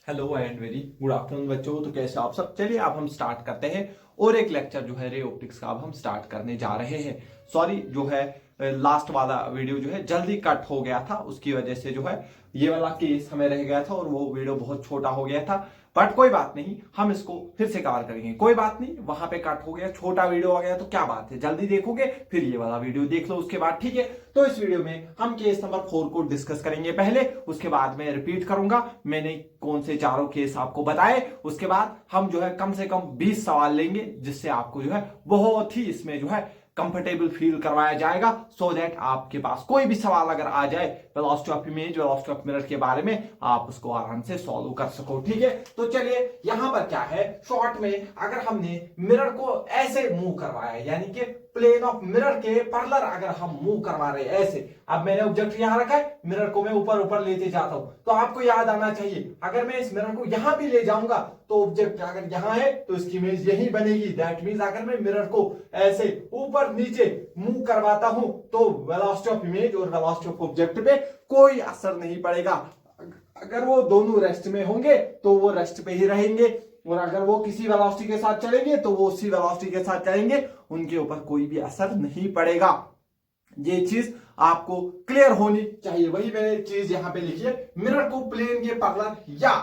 Hello and very good afternoon बच्चों। तो कैसे आप सब। चलिए अब हम स्टार्ट करते हैं और एक लेक्चर जो है रे ऑप्टिक्स का अब हम स्टार्ट करने जा रहे हैं। सॉरी जो है लास्ट वाला वीडियो जो है जल्दी कट हो गया था, उसकी वजह से जो है ये वाला केस हमें रह गया था और वो वीडियो बहुत छोटा हो गया था। बट कोई बात नहीं, हम इसको फिर से कवर करेंगे। कोई बात नहीं, वहां पे कट हो गया, छोटा वीडियो आ गया तो क्या बात है, जल्दी देखोगे फिर ये वाला वीडियो देख लो उसके बाद, ठीक है। तो इस वीडियो में हम केस नंबर 4 को डिस्कस करेंगे पहले, उसके बाद मैं रिपीट करूंगा मैंने कौन से चारों केस आपको बताए। उसके बाद हम जो है कम से कम 20 सवाल लेंगे, जिससे आपको जो है बहुत ही इसमें जो है कंफर्टेबल फील करवाया जाएगा, सो दैट आपके पास कोई भी सवाल अगर आ जाए velocity of image, velocity of mirror के बारे में, आप उसको आराम से सॉल्व कर सको, ठीक है। तो चलिए यहां पर क्या है, शॉर्ट में अगर हमने मिरर को ऐसे मूव करवाया, यानी कि प्लेन ऑफ मिरर के पैरेलल अगर हम मूव करवा रहे हैं ऐसे, अब मैंने ऑब्जेक्ट यहां रखा है, मिरर को मैं ऊपर ऊपर लेते जाता हूं, तो आपको याद आना चाहिए अगर मैं इस मिरर को यहां भी ले जाऊंगा तो ऑब्जेक्ट अगर यहां है तो इसकी इमेज यही बनेगी। दैट मींस अगर मैं मिरर को ऐसे ऊपर नीचे मूव करवाता हूं तो वेलोसिटी ऑफ इमेज और वेलोसिटी ऑफ ऑब्जेक्ट पे कोई असर नहीं पड़ेगा। अगर वो दोनों रेस्ट में होंगे तो वो रेस्ट पे ही रहेंगे, और अगर वो किसी वेलोसिटी के साथ चलेंगे तो वो उसी वेलोसिटी के साथ चलेंगे, उनके ऊपर कोई भी असर नहीं पड़ेगा। ये चीज आपको क्लियर होनी चाहिए, वही मैंने चीज यहां पे लिखी है। मिरर को प्लेन के पैरेलल या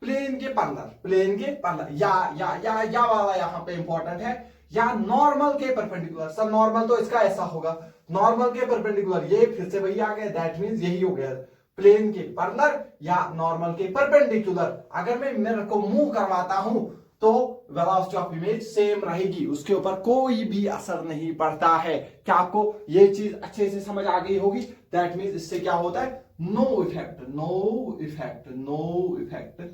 प्लेन के पैरेलल, प्लेन के पैरेलल या वाला यहां पे इंपॉर्टेंट है, या नॉर्मल के परपेंडिकुलर। सर नॉर्मल तो इसका ऐसा होगा, नॉर्मल के परपेंडिकुलर, ये फिर से वही आ गया, दैट मींस यही हो गया, प्लेन के पैरेलल या नॉर्मल के परपेंडिकुलर अगर मैं मिरर को मूव करवाता हूं तो वेलोसिटी ऑफ इमेज सेम रहेगी, उसके ऊपर कोई भी असर नहीं पड़ता है। क्या आपको ये चीज अच्छे से समझ आ गई होगी? दैट मींस इससे क्या होता है, no effect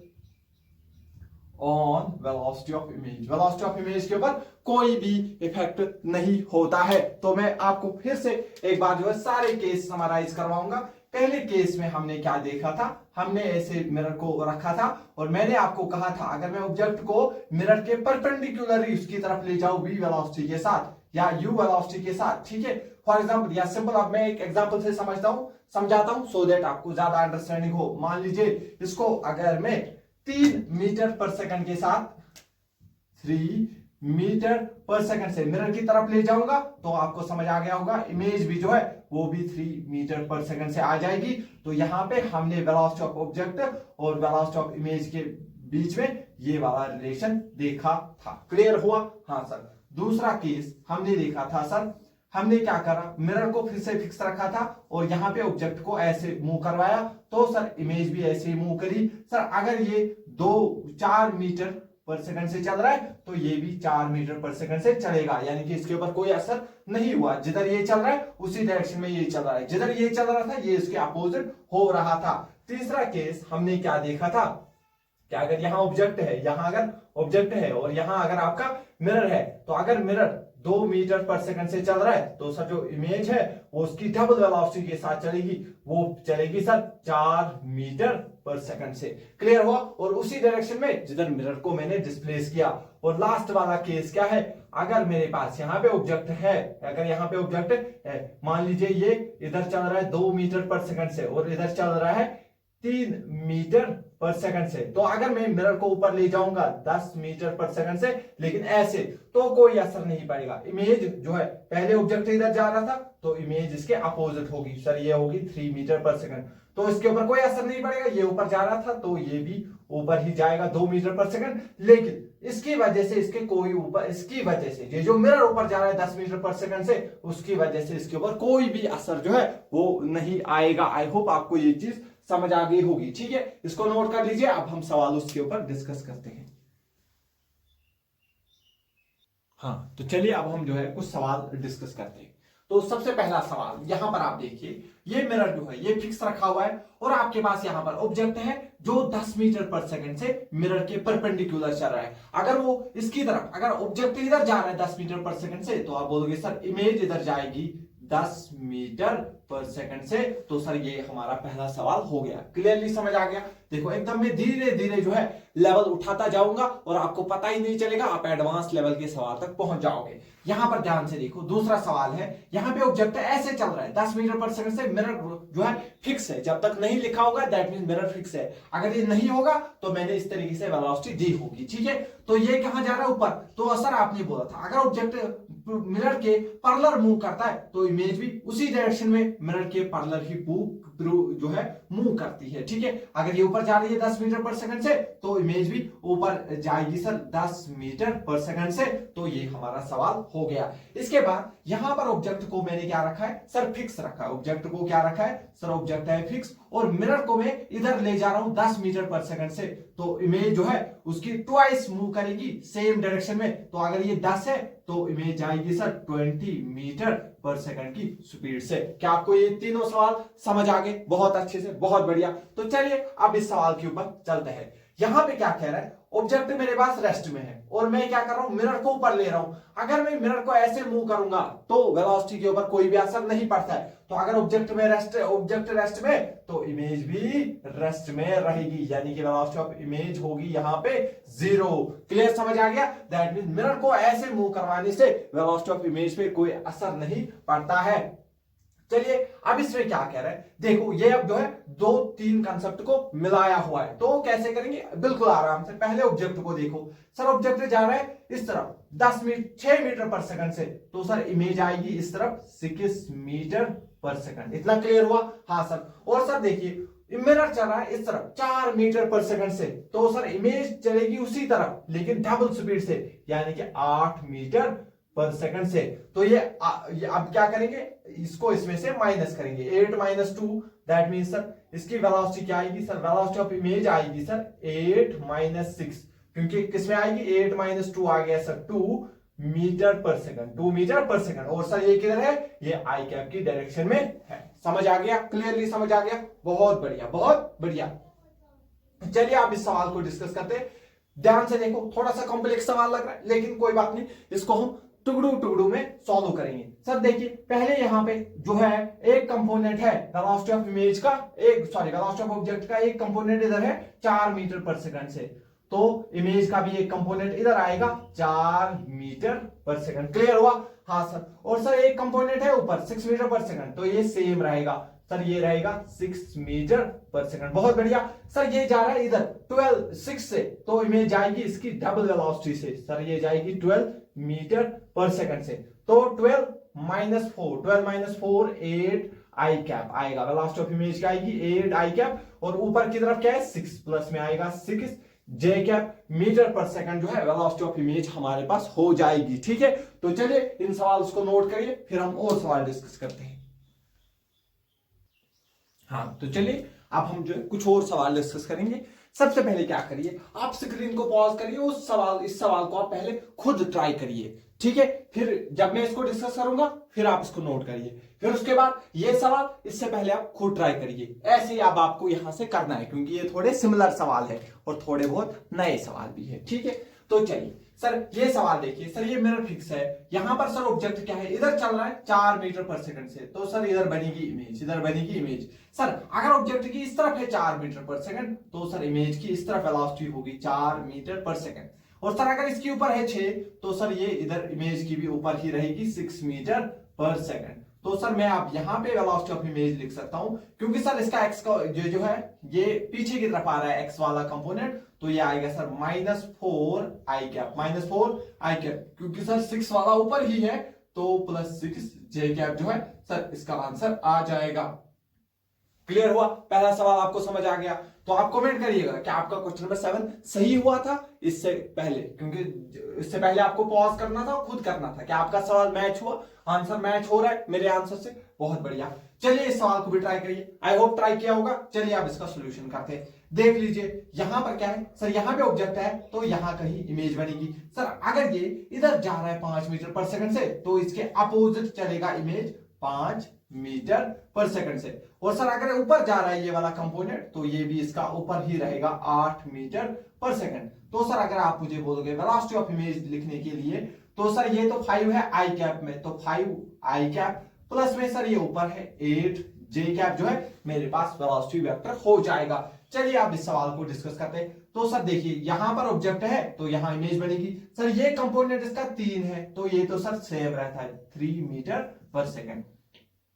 on velocity of image, velocity of image के ऊपर कोई भी इफेक्ट नहीं होता है। तो मैं आपको फिर से एक बार जो है सारे केस समराइज करवाऊंगा। पहले केस में हमने क्या देखा था, हमने ऐसे मिरर को रखा था और मैंने आपको कहा था अगर मैं ऑब्जेक्ट को मिरर के परपेंडिकुलरली उसकी तरफ ले जाऊं v वेलोसिटी के साथ या u वेलोसिटी के साथ, ठीक है। फॉर एग्जांपल या सिंपल, अब मैं एक एग्जांपल से समझाता हूं सो दैट आपको ज्यादा अंडरस्टैंडिंग हो। मान लीजिए इसको अगर मैं 3 मीटर पर सेकंड के साथ 3 मीटर पर सेकंड से मिरर की तरफ ले जाऊंगा तो आपको समझ आ गया होगा, इमेज भी जो है वो भी 3 मीटर पर सेकंड से आ जाएगी। तो यहां पे हमने वेलोसिटी ऑफ ऑब्जेक्ट और वेलोसिटी ऑफ इमेज के बीच में ये वाला रिलेशन देखा था। क्लियर हुआ? हाँ सर। दूसरा केस हमने देखा था सर, हमने क्या करा, मिरर को फिर से फिक्स रखा था और यहां पे ऑब्जेक्ट को ऐसे मूव करवाया, तो सर इमेज भी ऐसे ही मूव करी। सर अगर ये 4 मीटर पर सेकंड से चल रहा है तो ये भी 4 मीटर पर सेकंड से चलेगा, यानी कि इसके ऊपर कोई असर नहीं हुआ। जिधर ये चल रहा है उसी डायरेक्शन में ये चल रहा है, जिधर ये चल रहा था ये इसके अपोजिट हो रहा था। तीसरा केस हमने क्या देखा था, क्या अगर यहाँ ऑब्जेक्ट है, यहां अगर ऑब्जेक्ट है और यहां अगर आपका मिरर है, तो अगर मिरर 2 मीटर पर सेकंड से चल रहा है तो सर जो इमेज है वो उसकी डबल वेलोसिटी के साथ चलेगी, वो चलेगी सर 4 मीटर पर सेकंड से। क्लियर हुआ? और उसी डायरेक्शन में जिधर मिरर को मैंने डिस्प्लेस किया। और लास्ट वाला केस क्या है, अगर मेरे पास यहाँ पे ऑब्जेक्ट है, अगर यहाँ पे ऑब्जेक्ट है, मान लीजिए ये इधर चल रहा है 2 मीटर पर सेकंड से और इधर चल रहा है 3 मीटर पर सेकंड से, तो अगर मैं मिरर को ऊपर ले जाऊंगा 10 मीटर पर सेकंड से, लेकिन ऐसे, तो कोई असर नहीं पड़ेगा। इमेज जो है, पहले ऑब्जेक्ट इधर जा रहा था तो इमेज इसके अपोजिट होगी, सर ये होगी 3 मीटर पर सेकंड, तो इसके ऊपर कोई असर नहीं पड़ेगा। ये ऊपर जा रहा था तो ये भी ऊपर ही जाएगा 2 मीटर पर सेकंड, लेकिन इसकी वजह से इसके कोई ऊपर, इसकी वजह से ये जो मिरर ऊपर जा रहा है 10 मीटर पर सेकंड से, उसकी वजह से इसके ऊपर कोई भी असर जो है वो नहीं आएगा। आई होप आपको ये चीज समझ आ गई होगी, ठीक है। इसको नोट कर लीजिए, अब हम सवाल उसके ऊपर डिस्कस करते हैं। हाँ तो चलिए अब हम जो है कुछ सवाल डिस्कस करते हैं। तो सबसे पहला सवाल यहां पर आप देखिए, ये मिरर जो है ये फिक्स रखा हुआ है और आपके पास यहां पर ऑब्जेक्ट है जो 10 मीटर पर सेकंड से मिरर के परपेंडिकुलर चल रहा है। अगर वो इसकी तरफ, अगर ऑब्जेक्ट इधर जा रहा है 10 मीटर पर सेकंड से, तो आप बोलोगे सर इमेज इधर जाएगी 10 मीटर पर सेकंड से। तो सर ये हमारा पहला सवाल हो गया। क्लियरली समझ आ गया। देखो एकदम मैं धीरे धीरे जो है लेवल उठाता जाऊंगा और आपको पता ही नहीं चलेगा, आप एडवांस लेवल के सवाल तक पहुंच जाओगे। यहां पर ध्यान से देखो, दूसरा सवाल है, यहां पे ऑब्जेक्ट ऐसे चल रहा है 10 मीटर पर सेकंड से, मिरर जो है फिक्स है। जब तक नहीं लिखा होगा दैट मीन मिरर फिक्स है। अगर ये नहीं होगा तो मैंने इस तरीके से वेलोसिटी दी होगी, ठीक है। तो ये कहां जा रहा है? ऊपर। तो सर आपने बोला था अगर ऑब्जेक्ट मिरर के पैरेलल मूव करता है तो इमेज भी उसी डायरेक्शन में मिरर के पैरेलल ही जो है मूव करती है, ठीक है। अगर ये ऊपर जा रही है 10 मीटर पर सेकंड से तो इमेज भी ऊपर जाएगी सर 10 मीटर पर सेकंड से। तो ये हमारा सवाल हो गया। इसके बाद यहां पर ऑब्जेक्ट को मैंने क्या रखा है सर? फिक्स रखा है। ऑब्जेक्ट को क्या रखा है सर? ऑब्जेक्ट है फिक्स, और मिरर को मैं इधर ले जा रहा हूं 10 मीटर पर सेकंड से। तो इमेज जो है उसकी ट्वाइस मूव करेगी सेम डायरेक्शन में। तो अगर ये 10 है तो इमेज जाएगी सर 20 मीटर पर सेकंड की स्पीड से। क्या आपको ये तीनों सवाल समझ आ गए? बहुत अच्छे से, बहुत बढ़िया। तो चलिए अब इस सवाल के ऊपर चलते हैं। यहां पे क्या कह रहा है? ऑब्जेक्ट मेरे पास रेस्ट में है और मैं क्या कर रहा हूं? मिरर को ऊपर ले रहा हूं। अगर मैं मिरर को ऐसे मूव करूंगा तो वेलोसिटी के ऊपर कोई भी असर नहीं पड़ता है। तो अगर ऑब्जेक्ट रेस्ट में तो इमेज भी रेस्ट में रहेगी, यानी कि वेलोसिटी ऑफ इमेज होगी यहां पे 0। क्लियर समझ आ गया? दैट मीन मिरर को ऐसे मूव करवाने से वेलोसिटी ऑफ इमेज पे कोई असर नहीं पड़ता है। चलिए अब इसमें क्या कह रहा है? देखो ये अब जो है 2-3 कंसेप्ट को मिलाया हुआ है। तो कैसे करेंगे? बिल्कुल आराम से। पहले ऑब्जेक्ट को देखो सर, ऑब्जेक्ट जा रहा है इस तरफ 6 मीटर पर सेकंड से। तो सर इमेज आएगी इस तरफ 6 मीटर पर सेकंड। इतना क्लियर हुआ? हाँ सर। और सर देखिए मिरर चल रहा है इस तरफ 4 मीटर पर सेकंड से। तो सर इमेज चलेगी उसी तरफ लेकिन डबल स्पीड से, यानी कि 8 मीटर पर सेकंड से। तो ये अब क्या करेंगे? इसको इसमें से माइनस करेंगे। 8 माइनस 2 दैट मीन सर इसकी वेलोसिटी क्या आएगी सर? वेलोसिटी ऑफ इमेज आएगी सर 8 माइनस 6, क्योंकि किसमें आएगी? 8 माइनस 2 आ गया सर 2 मीटर पर सेकंड। 2 मीटर पर सेकंड। और सर ये किधर है? ये आई कैप की डायरेक्शन में है। समझ आ गया? क्लियरली समझ आ गया? बहुत बढ़िया, बहुत बढ़िया। चलिए आप इस सवाल को डिस्कस करते हैं। ध्यान से देखो, थोड़ा सा कॉम्प्लेक्स सवाल लग रहा है लेकिन कोई बात नहीं, इसको हम टुकड़ों में सॉल्व करेंगे। सर देखिए पहले यहां पे जो है एक कंपोनेंट है वेलोसिटी ऑफ इमेज का, वेलोसिटी ऑफ ऑब्जेक्ट का एक कंपोनेंट इधर है 4 मीटर पर सेकंड से। तो इमेज का भी एक कंपोनेंट इधर आएगा 4 मीटर पर सेकंड। क्लियर हुआ? हाँ सर। और सर एक कंपोनेंट है ऊपर 6 मीटर पर सेकंड, तो ये सेम रहेगा सर, ये रहेगा 6 मीटर पर सेकंड। बहुत बढ़िया। सर ये जा रहा है इधर 6 से, तो इमेज जाएगी इसकी डबल वेलोसिटी से। सर ये जाएगी 12 मीटर पर सेकंड से। तो 12 माइनस 4 8 आई कैप आएगा। वेलोसिटी ऑफ इमेज क्या आएगी? 8 आई कैप। और ऊपर की तरफ क्या है? 6 प्लस में आएगा 6 जे कैप मीटर पर सेकंड जो है वेलोसिटी ऑफ इमेज हमारे पास हो जाएगी। ठीक है, तो चलिए इन सवाल को नोट करिए, फिर हम और सवाल डिस्कस करते हैं। हाँ तो चलिए अब हम जो है कुछ और सवाल डिस्कस करेंगे। सबसे पहले क्या करिए, आप स्क्रीन को पॉज करिए, इस सवाल को आप पहले खुद ट्राई करिए। ठीक है, फिर जब मैं इसको डिस्कस करूंगा फिर आप इसको नोट करिए। फिर उसके बाद ये सवाल इससे पहले आप खुद ट्राई करिए। ऐसे ही अब आपको यहां से करना है क्योंकि ये थोड़े सिमिलर सवाल है और थोड़े बहुत नए सवाल भी है। ठीक है, तो चलिए सर ये सवाल देखिए। सर ये मिरर फिक्स है, यहां पर सर ऑब्जेक्ट क्या है? इधर चल रहा है 4 मीटर पर सेकंड से। तो सर इधर बनेगी इमेज, इधर बनेगी इमेज। सर अगर ऑब्जेक्ट की इस तरफ है 4 मीटर पर सेकंड, तो सर इमेज की इस तरफ वेलोसिटी होगी 4 मीटर पर सेकंड। और सर अगर इसके ऊपर है 6, तो सर ये इधर इमेज की भी ऊपर ही रहेगी 6 मीटर पर सेकंड। तो सर मैं आप यहां पे वेलोसिटी ऑफ इमेज लिख सकता हूं क्योंकि सर इसका एक्स का जो है ये पीछे की तरफ आ रहा है एक्स वाला कंपोनेंट। तो ये आएगा सर -4 आई कैप, -4 आई कैप, क्योंकि सर 6 वाला ऊपर ही है तो +6 जे कैप जो है सर इसका आंसर आ जाएगा। क्लियर हुआ? पहला सवाल आपको समझ आ गया? तो आप कमेंट करिएगा कि आपका क्वेश्चन नंबर 7 सही हुआ था इससे पहले, क्योंकि इससे पहले आपको पॉज करना था, खुद करना था कि आपका सवाल मैच हुआ, आंसर मैच हो रहा है मेरे आंसर से। बहुत बढ़िया। चलिए इस सवाल को भी ट्राई करिए, आई होप ट्राई किया होगा। चलिए आप इसका सोल्यूशन करते हैं। देख लीजिए यहां पर क्या है सर, यहां पे ऑब्जेक्ट है तो यहां कहीं इमेज बनेगी। सर अगर ये इधर जा रहा है 5 मीटर पर सेकंड से, तो इसके अपोजिट चलेगा इमेज 5 मीटर पर सेकंड से। और सर अगर ऊपर जा रहा है ये वाला कंपोनेंट, तो ये भी इसका ऊपर ही रहेगा 8 मीटर पर सेकंड। तो सर अगर आप मुझे बोलोगे वेलोसिटी ऑफ इमेज लिखने के लिए, तो सर ये तो 5 है आई कैप में, तो 5 आई कैप प्लस में सर ये ऊपर है 8 जे कैप जो है मेरे पास वेलोसिटी वेक्टर हो जाएगा। चलिए आप इस सवाल को डिस्कस करते हैं। तो सर देखिए यहां पर ऑब्जेक्ट है तो यहां इमेज बनेगी। सर ये कंपोनेंट इसका 3 है तो ये तो सर सेम रहता है 3 मीटर पर सेकंड।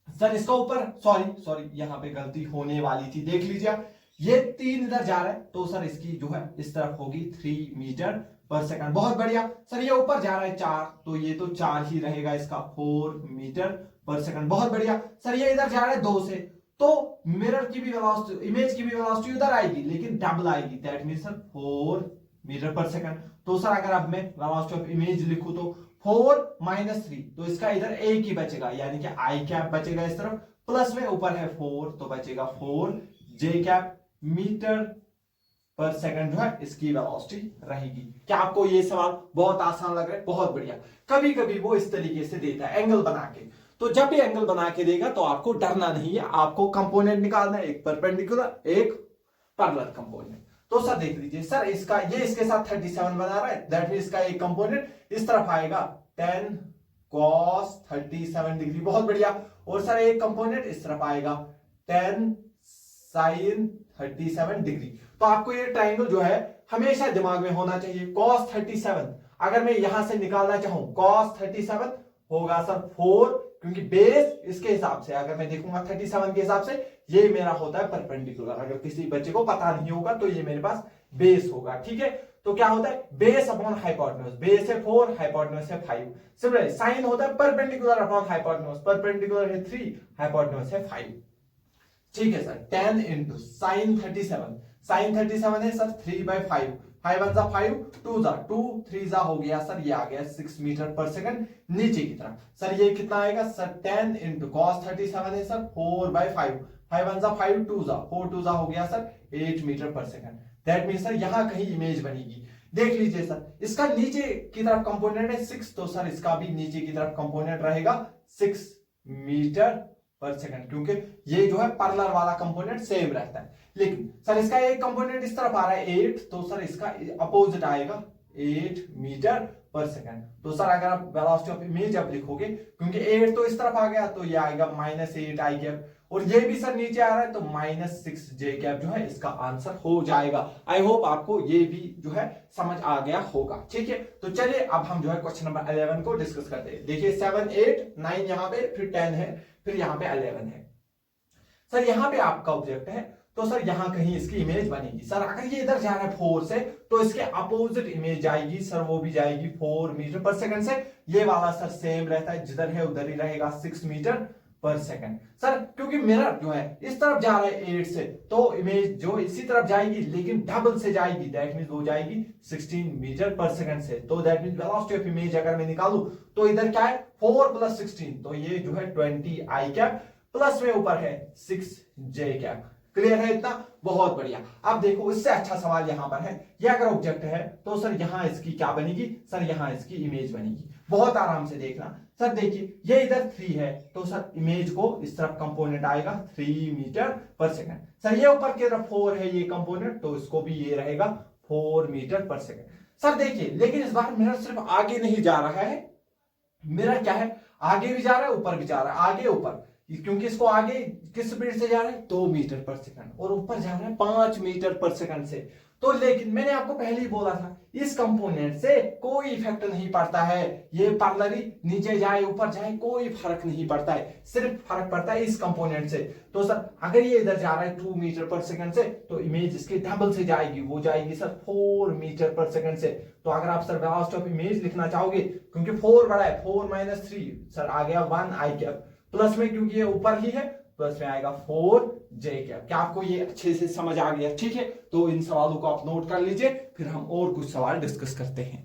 सर इसका ऊपर सॉरी यहां पे गलती होने वाली थी, देख लीजिए ये 3 इधर जा रहा है तो सर इसकी जो है इस तरफ होगी 3 मीटर पर सेकंड। बहुत बढ़िया। सर ये ऊपर जा रहा है 4 तो ये तो 4 ही रहेगा इसका 4 मीटर पर सेकंड। बहुत बढ़िया। सर ये इधर जा रहा है 2 से तो मिरर की भी वेलोसिटी, इमेज की भी वेलोसिटी उधर आएगी लेकिन डबल आएगी, दैट मींस सर 4 मीटर पर सेकंड। तो सर अगर अब मैं वेलोसिटी ऑफ इमेज लिखूं तो 4 - 3 तो इसका इधर एक ही बचेगा यानी कि आई कैप बचेगा इस तरफ, प्लस में ऊपर है 4 तो बचेगा 4 जे कैप मीटर पर सेकंड जो है इसकी वेलोसिटी रहेगी। क्या आपको ये सवाल बहुत आसान लग रहा है? बहुत बढ़िया। कभी कभी वो इस तरीके से देता है एंगल बना के, तो जब भी एंगल बना के देगा तो आपको डरना नहीं है, आपको कंपोनेंट निकालना है, एक परपेंडिकुलर एक पैरेलल कंपोनेंट। तो सर देख लीजिए सर इसका ये इसके साथ 37 बना रहा है, दैट मींस इसका एक कंपोनेंट इस तरफ आएगा 10 cos 37 डिग्री। बहुत बढ़िया। और सर एक कंपोनेंट इस तरफ आएगा 10 sin 37 डिग्री। तो आपको ये ट्रायंगल जो है हमेशा दिमाग में होना चाहिए। cos 37 अगर मैं यहां से निकालना चाहूं cos 37 होगा सर 4, क्योंकि बेस इसके हिसाब से अगर मैं देखूंगा 37 के हिसाब से ये मेरा होता है परपेंडिकुलर। अगर किसी बच्चे को पता नहीं होगा तो ये मेरे पास बेस होगा, ठीक है। तो क्या होता है बेस अपॉन हाइपोटेन्यूज, बेस है 4 हाइपोटेन्यूज है 5। सिमिलरली साइन होता है परपेंडिकुलर अपॉन हाइपोटेन्यूज, परपेंडिकुलर है 3 हाइपोटेन्यूज है 5। ठीक है सर 10 इंटू साइन 37, साइन 37 है सर 3/5, 5 1 जा 5, 2 जा 2, 3 जा हो गया सर ये आ गया 6 मीटर पर सेकंड नीचे की तरफ। सर ये कितना आएगा सर 10 इंटू कॉस 37 है सर 4/5, 5 1 जा 5, 2 जा 4, 2 जा हो गया सर 8 मीटर पर सेकंड। दैट मीन सर यहां कहीं इमेज बनेगी। देख लीजिए सर इसका नीचे की तरफ कंपोनेंट है 6 तो सर इसका भी नीचे की तरफ कंपोनेंट रहेगा 6 मीटर पर सेकंड, क्योंकि ये जो है पैरेलल वाला कंपोनेंट सेम रहता है। लेकिन सर इसका एक कंपोनेंट इस तरफ आ रहा है 8 तो सर इसका अपोजिट आएगा 8 मीटर पर सेकंड। तो सर अगर आप वेलोसिटी ऑफ इमेज अब लिखोगे, क्योंकि 8 तो इस तरफ आ गया तो ये आएगा -8 आई कैप, और ये भी सर नीचे आ रहा है तो -6 जे कैप जो है इसका आंसर हो जाएगा। आई होप आपको ये भी जो है समझ आ गया होगा, ठीक है। तो चलिए अब हम जो है क्वेश्चन नंबर 11 को डिस्कस करते हैं। देखिए 7 8 9 यहाँ पे, फिर 10 है, फिर यहाँ पे 11 है। सर यहाँ पे आपका ऑब्जेक्ट है तो सर यहां कहीं इसकी इमेज बनेगी। सर अगर ये इधर जा रहा है 4 से तो इसके अपोजिट इमेज जाएगी सर, वो भी जाएगी 4 मीटर पर सेकंड से। ये वाला सर सेम रहता है, जिधर है उधर ही रहेगा 6 मीटर पर सेकंड। सर क्योंकि मिरर जो है इस तरफ जा रहा है 8 से तो इमेज जो इसी तरफ जाएगी लेकिन डबल से जाएगी, दैट मींस वो जाएगी 16 मीटर पर सेकंड से। तो that means velocity of image अगर मैं निकालूं तो इधर क्या है 4 + 16 तो ये जो है 20 आई कैप, प्लस में ऊपर है 6 जे कैप। क्लियर है इतना? बहुत बढ़िया। अब देखो इससे अच्छा सवाल यहां पर है, ये अगर ऑब्जेक्ट है तो सर यहां इसकी क्या बनेगी, सर यहां इसकी इमेज बनेगी। बहुत आराम से देखना। सर देखिए ये इधर 3 है तो सर इमेज को इस तरफ कंपोनेंट आएगा 3 मीटर पर सेकंड। सर ये ऊपर की तरफ 4 है ये कंपोनेंट तो इसको भी ये रहेगा 4 मीटर पर सेकंड। सर देखिए लेकिन इस बार मिरर सिर्फ आगे नहीं जा रहा है, मिरर क्या है आगे भी जा रहा है ऊपर भी जा रहा है, आगे ऊपर, क्योंकि इसको आगे किस स्पीड से जा रहा है 2 मीटर पर सेकंड और ऊपर जा रहा है 5 मीटर पर सेकंड से। तो लेकिन मैंने आपको पहले ही बोला था इस कंपोनेंट से कोई इफेक्ट नहीं पड़ता है, ये पैरेलली नीचे जाए ऊपर जाए कोई फर्क नहीं पड़ता है, सिर्फ फर्क पड़ता है इस कंपोनेंट से। तो सर अगर ये इधर जा रहा है 2 मीटर पर सेकंड से तो इमेज इसके डबल से जाएगी, वो जाएगी सर 4 मीटर पर सेकंड से। तो अगर आप सर वेलोसिटी ऑफ इमेज लिखना चाहोगे, क्योंकि 4 बड़ा है 4 - 3 सर आ गया 1 आई कैप, प्लस में क्योंकि ये ऊपर ही है प्लस में आएगा 4 जे कैप। क्या आपको ये अच्छे से समझ आ गया? ठीक है, तो इन सवालों को आप नोट कर लीजिए, फिर हम और कुछ सवाल डिस्कस करते हैं।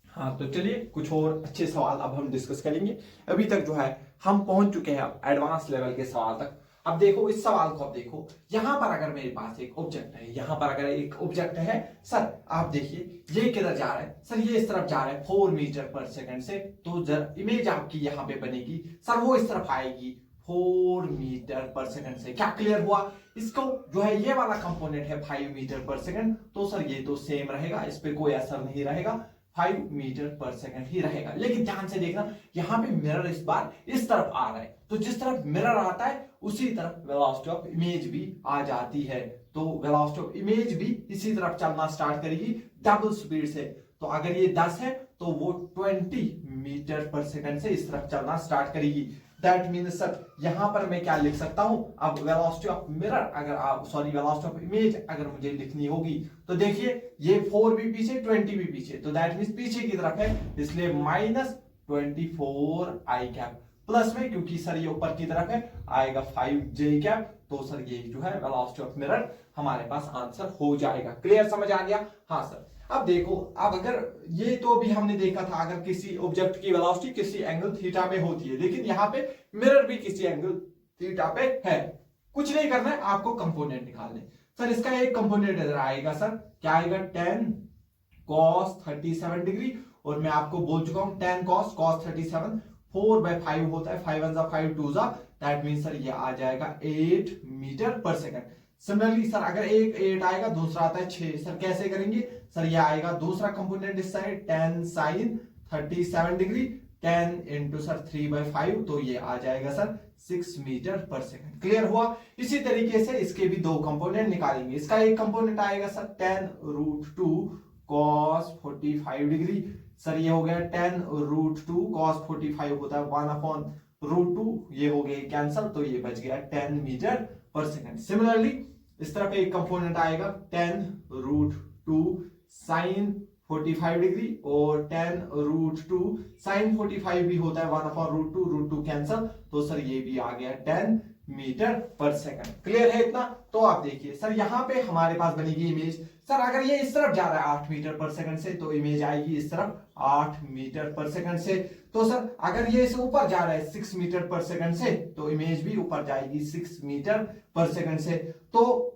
हाँ तो चलिए कुछ और अच्छे सवाल अब हम डिस्कस करेंगे। अभी तक जो है हम पहुंच चुके हैं एडवांस लेवल के सवाल तक। अब देखो इस सवाल को, अब देखो यहां पर अगर मेरे पास एक ऑब्जेक्ट है, यहां पर अगर एक ऑब्जेक्ट है सर, आप देखिए ये किधर जा रहा है सर, ये इस तरफ जा रहा है 4 मीटर पर सेकंड से, तो जब इमेज आपकी यहां पे बनेगी सर वो इस तरफ आएगी 4 मीटर पर सेकंड से। क्या क्लियर हुआ? इसको जो है ये वाला कंपोनेंट है 5 मीटर पर सेकंड तो सर ये तो सेम रहेगा, इस पे कोई असर नहीं रहेगा। 5 मीटर पर सेकंड ही रहेगा। लेकिन ध्यान से देखना, यहाँ पे मिरर इस बार इस तरफ आ रहा है, तो जिस तरफ मिरर आता है उसी तरफ वेलोसिटी ऑफ इमेज भी आ जाती है। तो वेलोसिटी ऑफ इमेज भी इसी तरफ चलना स्टार्ट करेगी डबल स्पीड से। तो अगर ये 10 है तो वो 20 मीटर पर सेकंड से इस तरफ चलना स्टार्ट करेगी। दैट मीन्स सर यहां पर मैं क्या लिख सकता हूं, अब वेलोसिटी ऑफ मिरर अगर आप वेलोसिटी ऑफ इमेज अगर मुझे लिखनी होगी तो देखिए ये 4 भी पीछे 20 भी पीछे, तो दैट मीन्स पीछे की तरफ है, इसलिए -24 आई कैप प्लस में, क्योंकि सर ये ऊपर की तरफ है, आएगा 5 जे कैप। तो सर ये जो है वेलोसिटी ऑफ मिरर हमारे पास आंसर हो जाएगा। क्लियर, समझ आ गया? हाँ सर। अब देखो, अब अगर ये तो भी हमने देखा था अगर किसी ऑब्जेक्ट की वेलोसिटी किसी एंगल थीटा पे होती है, लेकिन यहाँ पे मिरर भी किसी एंगल थीटा पे है। कुछ नहीं करना है, आपको कंपोनेंट निकालने। सर इसका एक कंपोनेंट इधर आएगा, सर क्या आएगा 10 cos 37 डिग्री, और मैं आपको बोल चुका हूं 10 cos 37 4/5 होता है, 5 1 5 2 दैट मीन सर ये आ जाएगा 8 मीटर पर सेकंड। सिमिलरली सर अगर एक 8 आएगा, दूसरा आता है 6, सर कैसे करेंगे? सर ये आएगा दूसरा कंपोनेंट इस side 10 sin 37 degree, 10 into sir 3/5, तो ये आ जाएगा सर 6 मीटर पर सेकंड। क्लियर हुआ? इसी तरीके से इसके भी दो कंपोनेंट निकालेंगे। इसका एक कंपोनेंट आएगा सर 10√2 cos 45 डिग्री, सर ये हो गया 10√2 cos 45 होता है 1/√2, ये हो गया कैंसल, तो ये बच गया 10 मीटर पर सेकंड। सिमिलरली इस तरफ एक कंपोनेंट आएगा 10√2 sin 45 डिग्री, और 10√2 sin 45 भी होता है 1/√2, √2 कैंसल, तो सर ये भी आ गया 10 मीटर पर सेकंड। क्लियर है इतना? तो आप देखिए सर यहाँ पे हमारे पास बनेगी इमेज। सर अगर ये इस तरफ जा रहा है 8 मीटर पर सेकंड से, तो इमेज आएगी इस तरफ 8 मीटर पर सेकंड से। तो सर अगर ये इसे ऊपर जा रहा है 6 मीटर पर सेकंड से, तो इमेज भी ऊपर जाएगी 6 मीटर पर सेकंड से। तो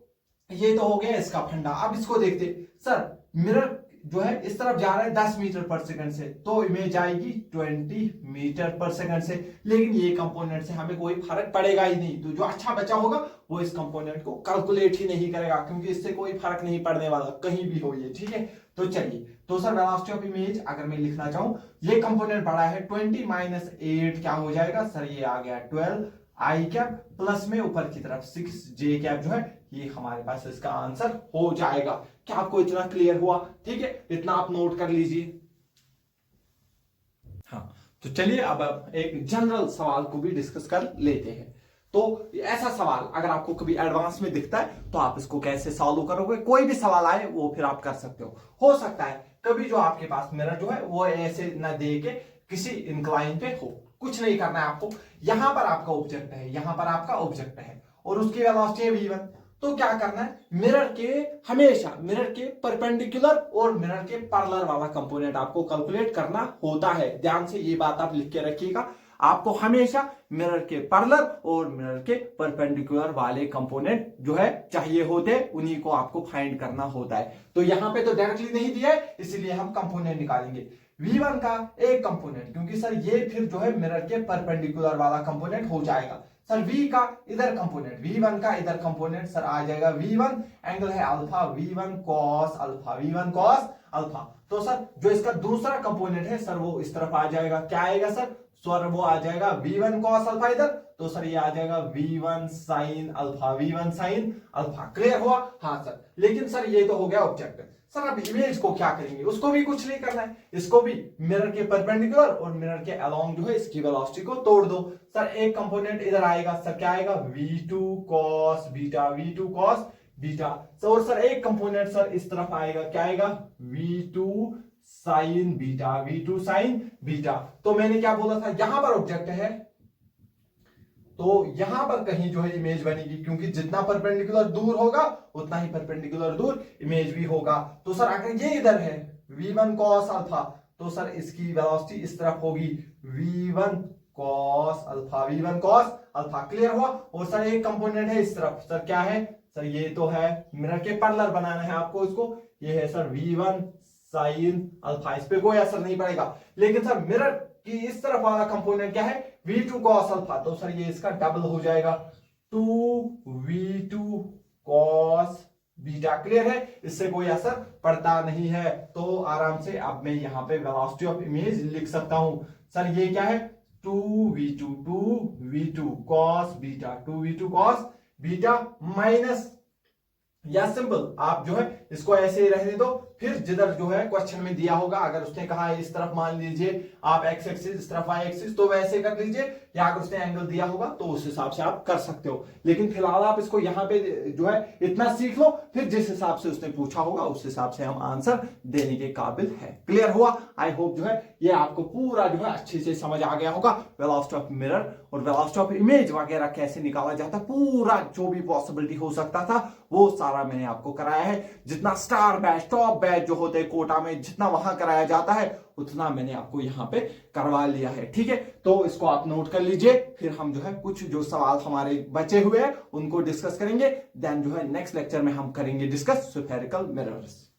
ये तो हो गया इसका फंडा। अब इसको देखते, सर मिरर जो है इस तरफ जा रहा है 10 मीटर पर सेकंड से, तो इमेज आएगी 20 मीटर पर सेकंड से। लेकिन ये कंपोनेंट से हमें कोई फर्क पड़ेगा ही नहीं, तो जो अच्छा बचा होगा वो इस कंपोनेंट को कैलकुलेट ही नहीं करेगा, क्योंकि इससे कोई फर्क नहीं पड़ने वाला कहीं भी हो ये। ठीक है, तो चलिए, तो सर वेलोसिटी ऑफ इमेज अगर मैं लिखना चाहूं, ये कंपोनेंट बड़ा है 20 - 8 क्या हो जाएगा सर, ये आ गया 12 आई कैप, प्लस में ऊपर की तरफ 6 जे कैप जो है, ये हमारे पास इसका आंसर हो जाएगा। क्या आपको इतना क्लियर हुआ? ठीक है, इतना आप नोट कर लीजिए। हाँ, तो चलिए अब एक जनरल सवाल को भी डिस्कस कर लेते हैं। तो ऐसा सवाल अगर आपको कभी एडवांस में दिखता है तो आप इसको कैसे सॉल्व करोगे? कोई भी सवाल आए वो फिर आप कर सकते हो सकता है कभी जो आपके पास मिरर जो है वो ऐसे ना दे के किसी इंक्लाइन पे हो। कुछ नहीं करना है आपको, यहां पर आपका ऑब्जेक्ट है, यहां पर आपका ऑब्जेक्ट है और उसकी वेलोसिटी है v1। तो क्या करना है, मिरर के हमेशा मिरर के परपेंडिकुलर और मिरर के पैरेलल वाला कंपोनेंट आपको कैलकुलेट करना होता है। ध्यान से ये बात आप लिख के रखिएगा, आपको हमेशा मिरर के पैरेलल और मिरर के परपेंडिकुलर वाले कंपोनेंट जो है चाहिए होते, उन्हीं को आपको फाइंड करना होता है। तो यहां पे तो डायरेक्टली नहीं दिया है, इसलिए हम कंपोनेंट निकालेंगे। v1 का एक कंपोनेंट, क्योंकि सर ये फिर जो है मिरर के परपेंडिकुलर वाला कंपोनेंट हो जाएगा। सर v का इधर कंपोनेंट, v1 का इधर कंपोनेंट सर आ जाएगा v1 एंगल है alpha, v1 cos alpha, v1 cos alpha. तो सर जो इसका दूसरा कंपोनेंट है सर वो इस तरफ आ जाएगा, क्या आएगा सर वो आ जाएगा v1 cos अल्फा इधर, तो सर ये आ जाएगा v1 sin alpha, v1 sin alpha. Clear हुआ? हाँ सर। लेकिन सर ये तो हो गया ऑब्जेक्ट। सर अब इमेज को क्या करेंगे? उसको भी कुछ नहीं करना है, इसको भी मिरर के परपेंडिकुलर और मिरर के अलोंग जो है इसकी वेलोसिटी को तोड़ दो। सर एक कंपोनेंट इधर आएगा, सर क्या आएगा v2 cos beta, v2 cos beta. और सर एक कंपोनेंट सर इस तरफ आएगा, क्या आएगा v2 sin beta, v2 sin beta. तो मैंने क्या बोला था, यहां पर ऑब्जेक्ट है तो यहां पर कहीं जो है इमेज बनेगी, क्योंकि जितना परपेंडिकुलर दूर होगा उतना ही परपेंडिकुलर दूर इमेज भी होगा। तो सर अगर ये इधर है v1 cos अल्फा, तो सर इसकी वेलोसिटी इस तरफ होगी v1 cos alpha, v1 cos alpha. Clear हुआ? और सर एक कंपोनेंट है इस तरफ, सर क्या है सर, ये तो है मिरर के पैरेलल बनाना है आपको इसको, ये है सर v1 sin अल्फा, इस पे कोई असर नहीं पड़ेगा। लेकिन सर मिरर की इस तरफ वाला कंपोनेंट क्या है v2 cos अल्फा, तो सर ये इसका डबल हो जाएगा 2v2 cos बीटा। क्लियर है, इससे कोई असर पड़ता नहीं है। तो आराम से अब मैं यहाँ पे वेलोसिटी ऑफ इमेज लिख सकता हूं। सर ये क्या है, 2v2 cos beta, 2v2 cos beta minus, या सिंपल आप जो है इसको ऐसे ही रहने दो, फिर जिधर जो है क्वेश्चन में दिया होगा, अगर उसने कहा है इस तरफ मान लीजिए आप एक्स एक्सिस, इस तरफ वाई एक्सिस, तो वैसे कर लीजिए, या अगर उसने एंगल दिया होगा तो उस हिसाब से आप कर सकते हो। लेकिन फिलहाल आप इसको यहाँ पे जो है इतना सीख लो, फिर जिस हिसाब से उसने पूछा होगा उस हिसाब से हम आंसर देने के काबिल है। क्लियर हुआ? आई होप जो है ये आपको पूरा जो है अच्छे से समझ आ गया होगा। वेलोसिटी ऑफ मिरर और वेलोसिटी ऑफ इमेज वगैरह कैसे निकाला जाता है, पूरा जो भी पॉसिबिलिटी हो सकता था वो सारा मैंने आपको कराया है। जितना स्टार बैच, टॉप बैच जो होते हैं कोटा में, जितना वहां कराया जाता है उतना मैंने आपको यहाँ पे करवा लिया है। ठीक है, तो इसको आप नोट कर लीजिए। फिर हम जो है कुछ जो सवाल हमारे बचे हुए हैं उनको डिस्कस करेंगे। देन जो है नेक्स्ट लेक्चर में हम करेंगे डिस्कस स्फेरिकल मिरर्स।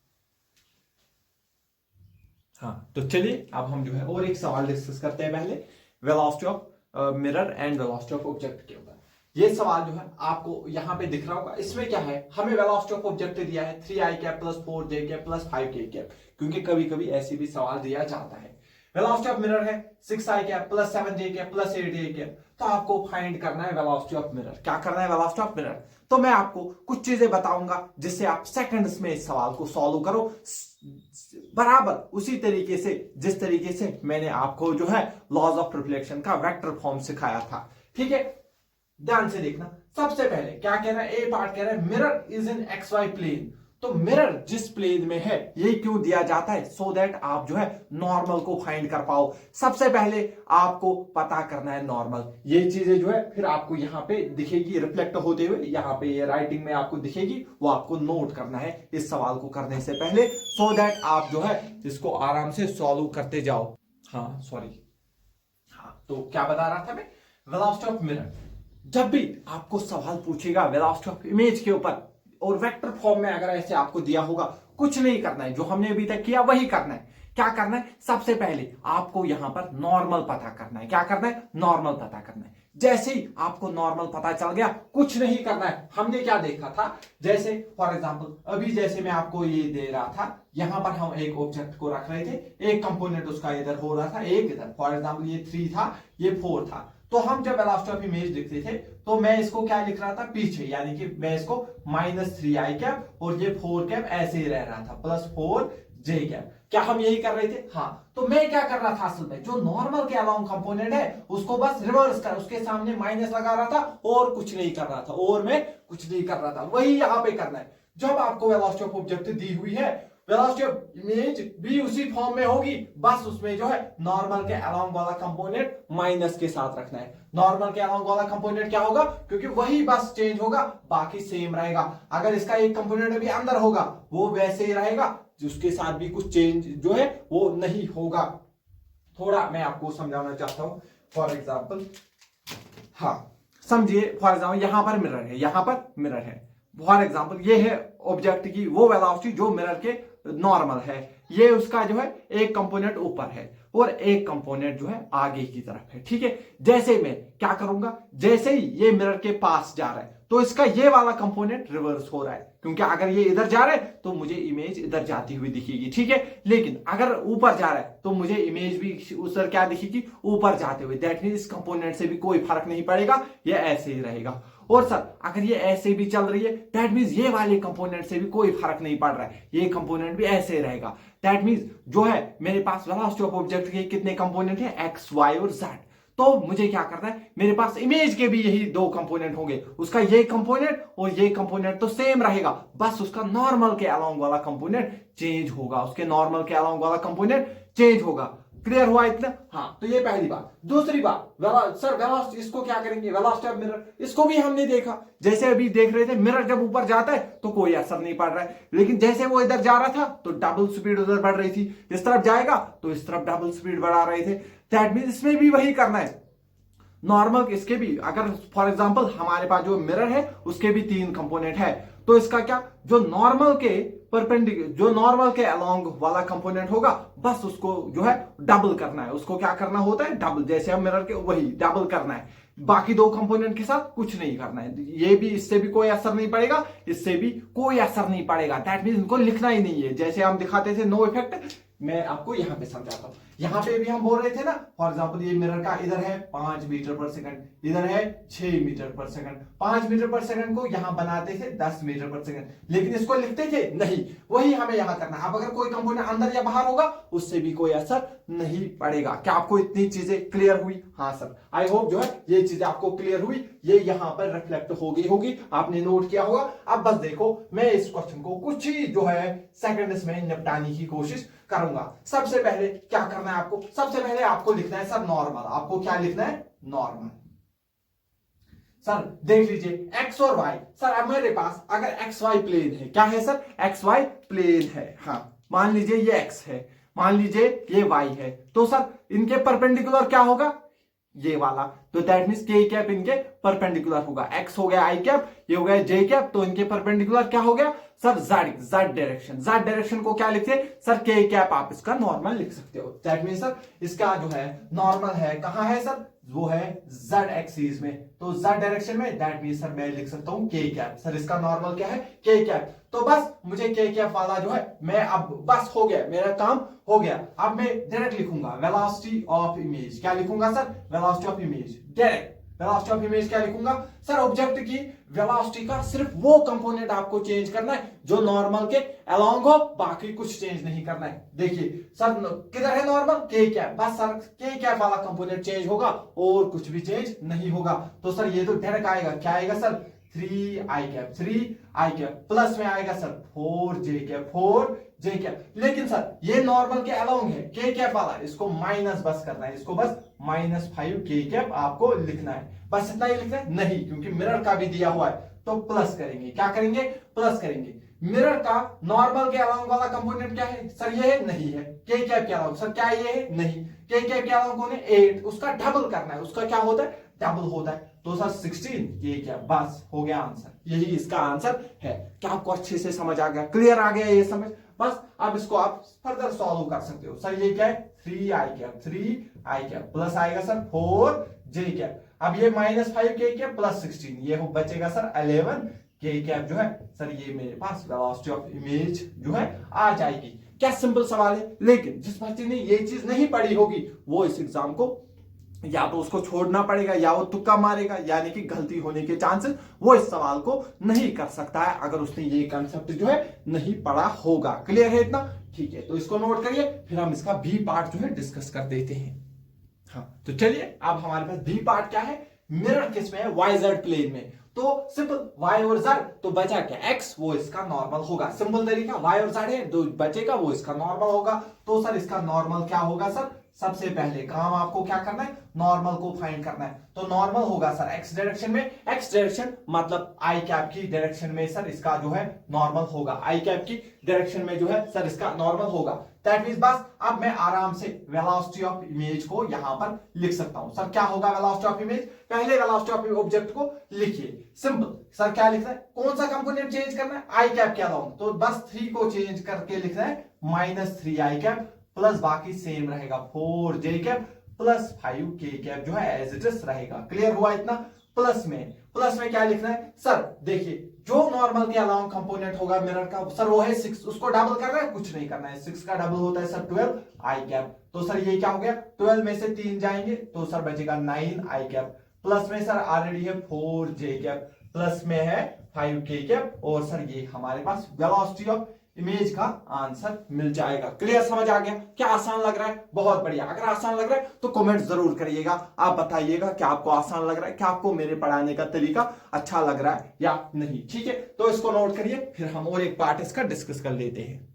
हाँ, तो चलिए अब हम जो है और एक सवाल डिस्कस करते हैं पहले, velocity of mirror and velocity of object के ऊपर। ये सवाल जो है आपको यहाँ पे दिख रहा होगा। इसमें क्या है, हमें वेलोसिटी ऑफ ऑब्जेक्ट दिया है 3i cap plus 4j cap plus 5k cap, क्योंकि कभी कभी ऐसे भी सवाल दिया जाता है। वेलोसिटी ऑफ मिरर है 6i cap plus 7j cap plus 8j cap. तो आपको फाइंड करना है वेलोसिटी ऑफ मिरर। क्या करना है, वेलोसिटी ऑफ मिरर। तो मैं आपको कुछ चीजें बताऊंगा जिससे आप सेकंड्स में इस सवाल को सॉल्व करो, बराबर उसी तरीके से जिस तरीके से मैंने आपको जो है लॉज ऑफ रिफ्लेक्शन का वेक्टर फॉर्म सिखाया था। ठीक है, ध्यान से देखना। सबसे पहले क्या कह रहा है, ए पार्ट कह रहा है mirror is in X Y plane. तो मिरर जिस प्लेन में है ये क्यों दिया जाता है, सो दैट आप जो है नॉर्मल को फाइंड कर पाओ। सबसे पहले आपको पता करना है नॉर्मल। ये चीजें जो है फिर आपको यहाँ पे दिखेगी रिफ्लेक्ट होते हुए, यहाँ पे ये राइटिंग में आपको दिखेगी, वो आपको नोट करना है इस सवाल को करने से पहले, सो दैट आप जो है इसको आराम से सॉल्व करते जाओ। हाँ सॉरी, हाँ तो क्या बता रहा था मैं, वेलोसिटी ऑफ मिरर। जब भी आपको सवाल पूछेगा वेलोसिटी ऑफ इमेज के ऊपर और वेक्टर फॉर्म में अगर ऐसे आपको दिया होगा, कुछ नहीं करना है, जो हमने अभी तक किया वही करना है। क्या करना है, सबसे पहले आपको यहां पर नॉर्मल पता करना है। क्या करना है, नॉर्मल पता करना है। जैसे ही आपको नॉर्मल पता चल गया, कुछ नहीं करना है। हमने क्या देखा था, जैसे फॉर एग्जांपल अभी जैसे मैं आपको ये दे रहा था, यहां पर हम एक ऑब्जेक्ट को रख रहे थे, एक कंपोनेंट उसका इधर हो रहा था, एक इधर, फॉर एग्जांपल ये 3 था, ये 4 था। तो हम जब वेलोसिटी ऑफ इमेज लिखते थे तो मैं इसको क्या लिख रहा था पीछे, यानी कि मैं इसको -3i कैप और ये 4 कैप ऐसे ही रह रहा था, +4j कैप। क्या हम यही कर रहे थे? हाँ, तो मैं क्या कर रहा था असल में, जो नॉर्मल के अलाउंग कंपोनेंट है उसको बस रिवर्स कर, उसके सामने माइनस लगा रहा था और कुछ नहीं कर रहा था, और मैं कुछ नहीं कर रहा था। वही यहां पे करना है। जब आपको वेलोसिटी ऑफ ऑब्जेक्ट दी हुई है, वेलोसिटी ऑफ इमेज भी उसी फॉर्म में होगी, बस उसमें जो है नॉर्मल के अलोंग वाला कंपोनेंट माइनस के साथ रखना है। नॉर्मल के अलोंग वाला कंपोनेंट क्या होगा, क्योंकि वही बस चेंज होगा, बाकी सेम रहेगा। अगर इसका एक कंपोनेंट भी अंदर होगा वो वैसे ही रहेगा, जिसके साथ भी कुछ चेंज जो है वो नहीं होगा। थोड़ा मैं आपको समझाना चाहता हूं, फॉर एग्जाम्पल, हाँ समझिए, फॉर एग्जाम्पल यहां पर मिरर है, यहां पर मिरर है, फॉर एग्जाम्पल ये है ऑब्जेक्ट की वो वेलोसिटी जो मिरर के नॉर्मल है, ये उसका जो है एक कंपोनेंट ऊपर है और एक कंपोनेंट जो है आगे की तरफ है। ठीक है, जैसे मैं क्या करूंगा, जैसे ही ये मिरर के पास जा रहा है तो इसका ये वाला कंपोनेंट रिवर्स हो रहा है, क्योंकि अगर ये इधर जा रहा है तो मुझे इमेज इधर जाती हुई दिखेगी। ठीक है, लेकिन अगर ऊपर जा रहा है तो मुझे इमेज भी उधर क्या दिखेगी, ऊपर जाते हुए। दैट मींस इस कंपोनेंट से भी कोई फर्क नहीं पड़ेगा, ये ऐसे ही रहेगा। और सर अगर ये ऐसे भी चल रही है, दैट मींस ये वाले कंपोनेंट से भी कोई फर्क नहीं पड़ रहा है, ये कंपोनेंट भी ऐसे ही रहेगा। दैट मींस जो है मेरे पास वेलोसिटी ऑफ ऑब्जेक्ट के कितने कंपोनेंट है, एक्स, वाई और जेड। तो मुझे क्या करना है, मेरे पास इमेज के भी यही 2 कंपोनेंट होंगे, उसका ये कंपोनेंट और ये कंपोनेंट तो सेम रहेगा, बस उसका नॉर्मल के अलोंग वाला कंपोनेंट चेंज होगा, उसके नॉर्मल के अलोंग वाला कंपोनेंट चेंज होगा। क्लियर हुआ इतना? हाँ, तो ये पहली बात। दूसरी बात, सर वेलोसिटी इसको क्या करेंगे, वेलोसिटी ऑफ मिरर, इसको भी हमने देखा। जैसे अभी देख रहे थे, मिरर जब ऊपर जाता है तो कोई असर नहीं पड़ रहा है, लेकिन जैसे वो इधर जा रहा था तो डबल स्पीड उधर बढ़ रही थी, इस तरफ जाएगा तो इस तरफ डबल स्पीड बढ़ा रहे थे। दैट मींस इसमें भी वही करना है, नॉर्मल इसके भी। अगर फॉर एग्जांपल हमारे पास जो मिरर है उसके भी 3 कंपोनेंट है, तो इसका क्या, जो नॉर्मल के परपेंडिकुलर, जो नॉर्मल के अलोंग वाला कंपोनेंट होगा, बस उसको जो है डबल करना है। उसको क्या करना होता है, डबल, जैसे हम मिरर के वही डबल करना है। बाकी दो कंपोनेंट के साथ कुछ नहीं करना है। ये भी, इससे भी कोई असर नहीं पड़ेगा, इससे भी कोई असर नहीं पड़ेगा। दैट मीन इनको लिखना ही नहीं है। जैसे हम दिखाते थे नो इफेक्ट, मैं आपको यहां पे समझाता हूं। यहां पे भी हम बोल रहे थे ना, फॉर एग्जांपल ये मिरर का इधर है 5 मीटर पर सेकंड, इधर है 6 मीटर पर सेकंड। 5 मीटर पर सेकंड को यहां बनाते थे 10 मीटर पर सेकंड, लेकिन इसको लिखते थे नहीं। वही हमें यहां करना है। अब अगर कोई कंपोनेंट अंदर या बाहर होगा उससे भी कोई असर नहीं पड़ेगा। क्या आपको इतनी चीजें क्लियर हुई? हाँ सर, आई होप जो है ये चीजें आपको क्लियर हुई, ये यहां पर रिफ्लेक्ट हो गई होगी, आपने नोट किया होगा। अब बस देखो, मैं इस क्वेश्चन को कुछ ही जो है सेकंड्स में निपटाने की कोशिश करूंगा। सबसे पहले क्या करना है आपको? सबसे पहले आपको लिखना है सर नॉर्मल। आपको क्या लिखना है? नॉर्मल। सर देख लीजिए एक्स और वाई। सर अब मेरे पास अगर एक्स वाई प्लेन है, क्या है सर? एक्स वाई प्लेन है। हाँ, मान लीजिए ये एक्स है, मान लीजिए ये वाई है, तो सर इनके परपेंडिकुलर क्या होगा? ये वाला। तो दैट मींस के कैप इनके परपेंडिकुलर होगा। एक्स हो गया आई कैप, ये हो गया जे कैप, तो इनके परपेंडिकुलर क्या हो गया sir? Z, Z direction. Z direction को क्या लिखते हैं सर? K cap. आप इसका नॉर्मल लिख सकते हो। दैट मींस सर इसका जो है नॉर्मल है, कहां है सर? वो है जेड एक्सिस में, तो जेड डायरेक्शन में। दैट मींस सर मैं लिख सकता हूं के कैप। सर इसका नॉर्मल क्या है? के कैप। तो बस मुझे के कैप वाला जो है, मैं अब बस हो गया, मेरा काम हो गया। अब मैं डायरेक्ट लिखूंगा वेलोसिटी ऑफ इमेज। क्या लिखूंगा sir? Velocity of image. Direct velocity of image क्या लिखूंगा सर? ऑब्जेक्ट की वेलोसिटी का सिर्फ वो कंपोनेंट आपको चेंज करना है जो नॉर्मल के अलोंग हो, बाकी कुछ चेंज नहीं करना है। देखिए सर किधर है नॉर्मल? के कैप। बस सर के कैप वाला कंपोनेंट चेंज होगा और कुछ भी चेंज नहीं होगा। तो सर ये तो डायरेक्ट आएगा, क्या आएगा सर? 3 आई कैप, 3 आई कैप, प्लस में आएगा sir 4 J cap, 4 J cap. लेकिन सर ये नॉर्मल के अलोंग है, के कैप वाला, इसको माइनस बस करना है, इसको बस -5 के कैप आपको लिखना है। बस इतना ही लिखना है? नहीं, क्योंकि मिरर का भी दिया हुआ है, तो प्लस करेंगे। क्या करेंगे? प्लस करेंगे। मिरर का नॉर्मल के अलोंग वाला कंपोनेंट क्या है सर? ये है? नहीं है। के कैप के अलोंग सर क्या ये है? नहीं। के कैप के अलोंग कौन है? 8। उसका डबल करना है। उसका क्या होता है? डबल होता है। तो सर 16 के कैप। बस हो गया आंसर। यही इसका आंसर है। क्या आपको अच्छे से समझ आ गया? क्लियर आ गया ये समझ? बस अब इसको आप फर्दर सॉल्व कर सकते हो। सर ये क्या है? 3 आई कैप, 3 आई कैप, प्लस आएगा सर 4 जे कैप। अब ये -5 के कैप प्लस 16, ये हो बचेगा सर 11 के कैप जो है सर, ये मेरे पास वेलोसिटी ऑफ इमेज जो है आ जाएगी। क्या सिंपल सवाल है। लेकिन जिस बच्चे ने ये चीज नहीं पढ़ी होगी वो इस एग्जाम को या तो उसको छोड़ना पड़ेगा या वो तुक्का मारेगा, यानी कि गलती होने के चांसेस, वो इस सवाल को नहीं कर सकता है अगर उसने ये कंसेप्ट जो है नहीं पढ़ा होगा। क्लियर है इतना? ठीक है, तो इसको नोट करिए, फिर हम इसका बी पार्ट जो है डिस्कस कर देते हैं। हाँ, तो चलिए अब हमारे पास बी पार्ट क्या है? मिरर किस में है? वाई जेड प्लेन में। तो सिंपल वाई और जेड, तो बचा क्या? एक्स, वो इसका नॉर्मल होगा। सिंपल तरीका, वाई और जेड है, जो बचेगा वो इसका नॉर्मल होगा। तो सर इसका नॉर्मल क्या होगा सर? सबसे पहले काम आपको क्या करना है? नॉर्मल को फाइंड करना है। तो नॉर्मल होगा सर एक्स डायरेक्शन में। एक्स डायरेक्शन मतलब आई कैप की डायरेक्शन में सर इसका जो है नॉर्मल होगा। आई कैप की डायरेक्शन में जो है सर इसका नॉर्मल होगा। दैट मींस बस अब मैं आराम से वेलोसिटी ऑफ इमेज को यहां पर लिख सकता हूं। सर क्या होगा वेलोसिटी ऑफ इमेज? पहले वेलोसिटी ऑफ ऑब्जेक्ट को लिखिए। सिंपल सर क्या लिखना है? कौन सा कंपोनेंट चेंज करना है? आई कैप के अलाउंग, तो बस 3 को चेंज करके लिखना है -3 आई कैप, प्लस बाकी सेम रहेगा 4 जे कैप प्लस 5 के कैप जो है एज इट इज रहेगा। क्लियर हुआ इतना? प्लस में क्या लिखना है सर? देखिए जो नॉर्मल के अलाउंग कंपोनेंट होगा मिरर का सर वो है 6, उसको डबल करना है? कुछ नहीं करना है। 6 का डबल होता है सर 12 आई कैप। तो सर ये क्या हो गया? 12 में से 3 जाएंगे तो सर बचेगा 9 आई कैप, प्लस में सर ऑलरेडी है 4 जे कैप, प्लस में है 5 के कैप, और सर ये हमारे पास वेलोसिटी ऑफ इमेज का आंसर मिल जाएगा। क्लियर समझ आ गया? क्या आसान लग रहा है? बहुत बढ़िया। अगर आसान लग रहा है तो कमेंट जरूर करिएगा। आप बताइएगा कि आपको आसान लग रहा है, क्या आपको मेरे पढ़ाने का तरीका अच्छा लग रहा है या नहीं। ठीक है, तो इसको नोट करिए, फिर हम और एक पार्ट इसका डिस्कस कर लेते हैं।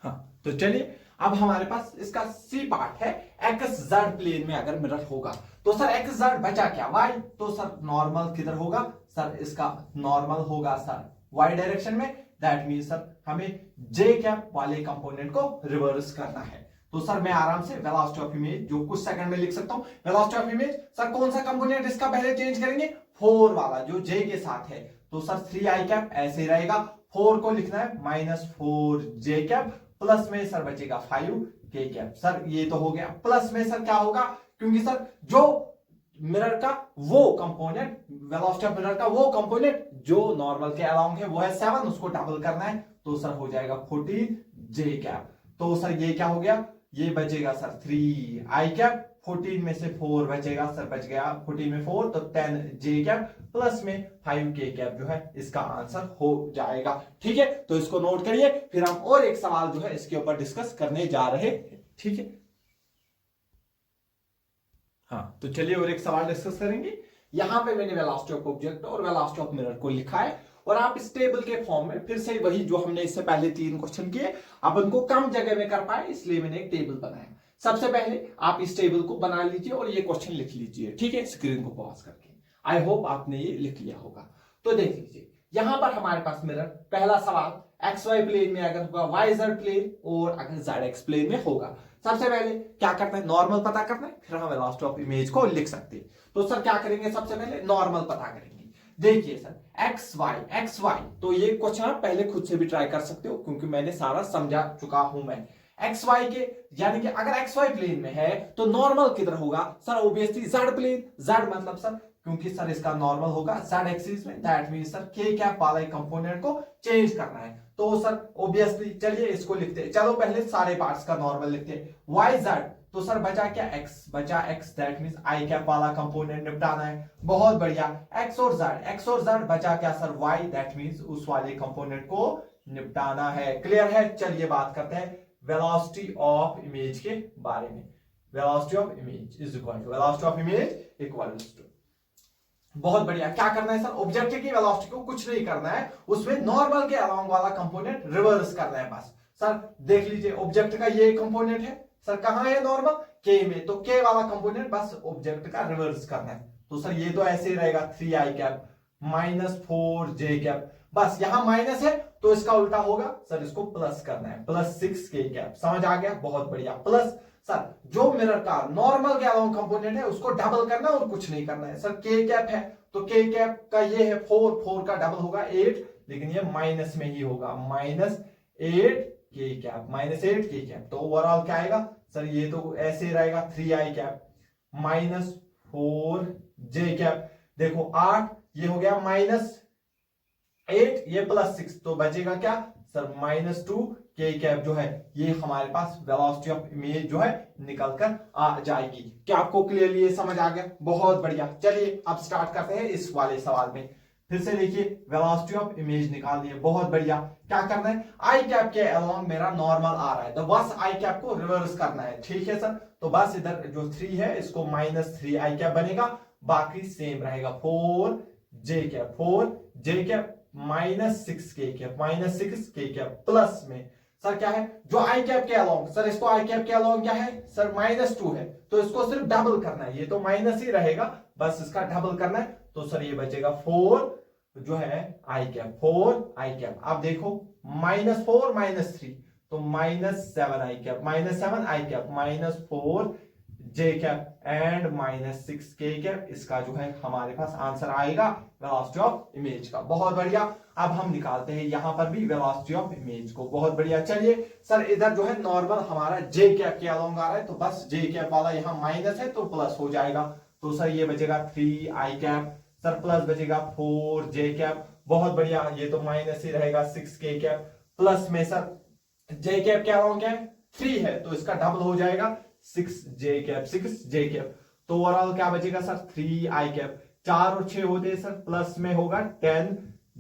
हाँ, तो चलिए अब हमारे पास इसका सी पार्ट है। एक्स जेड प्लेन में अगर मिरर होगा तो सर एक्स जेड बचा क्या? वाई। तो सर नॉर्मल किधर होगा सर? इसका नॉर्मल होगा सर वाई डायरेक्शन में। दैट मीन सर हमें जे कैप वाले कंपोनेंट को रिवर्स करना है। तो सर मैं आराम से वेलोसिटी ऑफ इमेज जो कुछ सेकंड में लिख सकता हूं। वेलोसिटी ऑफ इमेज सर कौन सा कंपोनेंट इसका पहले चेंज करेंगे? 4 वाला जो जे के साथ है। तो सर 3 आई कैप ऐसे रहेगा, 4 को लिखना है -4 जे कैप, प्लस में सर बचेगा 5 के कैप। सर ये तो हो गया। प्लस में सर क्या होगा? क्योंकि सर जो मिरर का वो कंपोनेंट, वेलोसिटी ऑफ मिरर का वो कंपोनेंट जो नॉर्मल के अलोंग है वो है 7, उसको डबल करना है तो सर हो जाएगा 14 जे कैप। तो सर ये क्या हो गया, ये बचेगा सर 3 आई कैप, 14 में से 4 बचेगा सर, बच गया 14 में 4 तो 10 जे कैप प्लस में 5 के कैप जो है इसका आंसर हो जाएगा। ठीक है, तो इसको नोट करिए, फिर हम और एक सवाल जो है इसके ऊपर डिस्कस करने जा रहे हैं। ठीक है, हाँ तो चलिए और एक सवाल डिस्कस करेंगे। यहां पे मैंने वेलोसिटी ऑफ ऑब्जेक्ट और वेलोसिटी ऑफ मिरर को लिखा है और आप इस टेबल के फॉर्म में फिर से वही जो हमने इससे पहले 3 क्वेश्चन किए, अब उनको कम जगह में कर पाए इसलिए मैंने एक टेबल बनाया। सबसे पहले आप इस टेबल को बना लीजिए और ये क्वेश्चन लिख लीजिए। ठीक है, स्क्रीन को पॉज करके, आई होप आपने ये लिख लिया होगा। तो देख लीजिए यहां पर हमारे पास मिरर, पहला सवाल एक्स वाई प्लेन में अगर होगा, वाई जेड प्लेन और अगर जेड एक्स प्लेन में होगा। सबसे पहले क्या करना है, नॉर्मल पता करना है, फिर हम वेलोसिटी ऑफ इमेज को लिख सकते हैं। तो सर क्या करेंगे, सबसे पहले नॉर्मल पता करेंगे। देखिए सर एक्स वाई, तो ये क्वेश्चन आप पहले खुद से भी ट्राई कर सकते हो क्योंकि मैंने सारा समझा चुका हूं मैं। एक्स वाई के यानी कि अगर एक्स वाई प्लेन में है तो नॉर्मल किधर होगा sir, obviously Z plane, Z मतलब सर क्योंकि सर इसका नॉर्मल होगा जेड एक्सिस में, that means sir K cap वाला कंपोनेंट को चेंज करना है तो सर ओब्वियसली चलिए इसको लिखते हैं। चलो पहले सारे पार्ट्स का नॉर्मल लिखते हैं। वाई जेड तो सर बचा क्या, एक्स बचा, x that means I cap वाला कंपोनेंट निपटाना है, बहुत बढ़िया। एक्स और जेड बचा क्या सर, वाई दैट मींस उस वाले कंपोनेंट को निपटाना है। क्लियर है, चलिए बात करते हैं वेलोसिटी ऑफ इमेज के बारे में। Velocity of image is equal to velocity of image equal to, बहुत बढ़िया। क्या करना है सर, ऑब्जेक्ट की वेलोसिटी को कुछ नहीं करना है, उसमें नॉर्मल के अलोंग वाला कंपोनेंट रिवर्स करना है बस। सर देख लीजिए ऑब्जेक्ट का ये कंपोनेंट है सर, कहां है नॉर्मल, के में, तो के वाला कंपोनेंट बस ऑब्जेक्ट का रिवर्स करना है। तो सर ये तो ऐसे ही रहेगा 3 आई कैप माइनस 4 जे कैप, बस यहां माइनस है तो इसका उल्टा होगा सर, इसको प्लस करना है, प्लस 6 के कैप। समझ आ गया, बहुत बढ़िया। प्लस सर जो मिरर का नॉर्मल के अलाउंग कंपोनेंट है उसको डबल करना है और कुछ नहीं करना है। सर के कैप है तो के कैप का ये है 4 का डबल होगा 8, लेकिन ये माइनस में ही होगा, -8 के कैप, -8 के कैप। तो ओवरऑल क्या आएगा सर, ये तो ऐसे रहेगा 3 आई कैप -4 जे कैप। देखो 8 ये हो गया -8 ये +6 तो बचेगा क्या सर, -2 के कैप जो है ये हमारे पास वेलोसिटी ऑफ इमेज जो है निकल कर आ जाएगी। क्या आपको क्लियरली ये समझ आ गया, बहुत बढ़िया। चलिए अब स्टार्ट करते हैं इस वाले सवाल में। फिर से देखिए वेलोसिटी ऑफ इमेज निकालनी है, बहुत बढ़िया। क्या करना है, आई कैप के अलोंग मेरा नॉर्मल आ रहा है तो बस आई कैप को रिवर्स करना है। ठीक है सर, तो बस इधर जो 3 है इसको -3 आई कैप बनेगा, बाकी सेम रहेगा 4 J cap -6 K cap -6 K cap plus में सर क्या है जो आई कैप के अलोंग, सर इसको आई कैप के अलोंग क्या है सर -2 है तो इसको सिर्फ डबल करना है, ये तो माइनस ही रहेगा बस इसका डबल करना है। तो सर ये बचेगा 4 जो है आई कैप, 4 आई कैप। अब देखो -4 -3 तो -7 I cap, -7 I cap -4 J cap and -6 K cap. इसका जो है हमारे पास आंसर आएगा वेलोसिटी ऑफ इमेज का, बहुत बढ़िया। अब हम निकालते हैं यहां पर भी वेलोसिटी ऑफ इमेज को, बहुत बढ़िया। चलिए सर इधर जो है नॉर्मल हमारा जे कैप के अलोंग आ रहा है तो बस जे कैप वाला यहाँ माइनस है तो प्लस हो जाएगा। तो सर ये बचेगा 3 आई कैप सर प्लस बचेगा 4 जे कैप, बहुत बढ़िया। ये तो माइनस ही रहेगा 6 के कैप प्लस में सर जे कैप के अलोंग क्या है 3 है तो इसका डबल हो जाएगा 6 जे कैप। तो ओवरऑल क्या बचेगा सर 3 आई कैप, 4 और 6 होते हैं सर, प्लस में होगा 10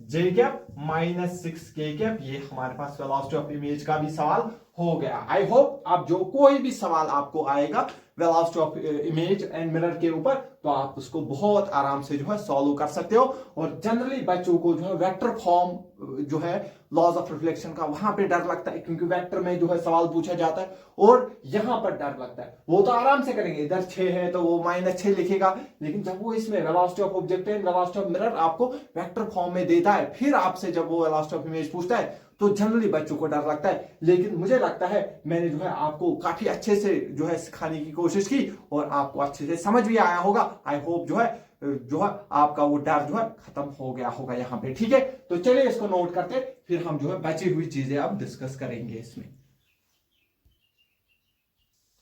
जे कैप -6 के कैप। ये हमारे पास वेलोसिटी ऑफ इमेज का भी सवाल हो गया। आई होप अब जो कोई भी सवाल आपको आएगा velocity of image and mirror के ऊपर तो आप उसको बहुत आराम से जो है सॉल्व कर सकते हो। और जनरली बच्चों को जो है वेक्टर फॉर्म जो है लॉज ऑफ रिफ्लेक्शन का वहां पे डर लगता है क्योंकि वेक्टर में जो है सवाल पूछा जाता है और यहां पर डर लगता है। वो तो आराम से करेंगे, इधर 6 है तो वो -6 लिखेगा, लेकिन जब वो इसमें velocity of object and velocity of mirror आपको वेक्टर फॉर्म में देता है फिर आपसे जब वो वेलोसिटी ऑफ इमेज पूछता है तो जनरली बच्चों को डर लगता है। लेकिन मुझे लगता है मैंने जो है आपको काफी अच्छे से जो है सिखाने की कोशिश की और आपको अच्छे से समझ भी आया होगा। आई होप जो है आपका वो डर जो है खत्म हो गया होगा यहाँ पे। ठीक है, तो चलिए इसको नोट करते फिर हम जो है बची हुई चीजें अब डिस्कस करेंगे इसमें।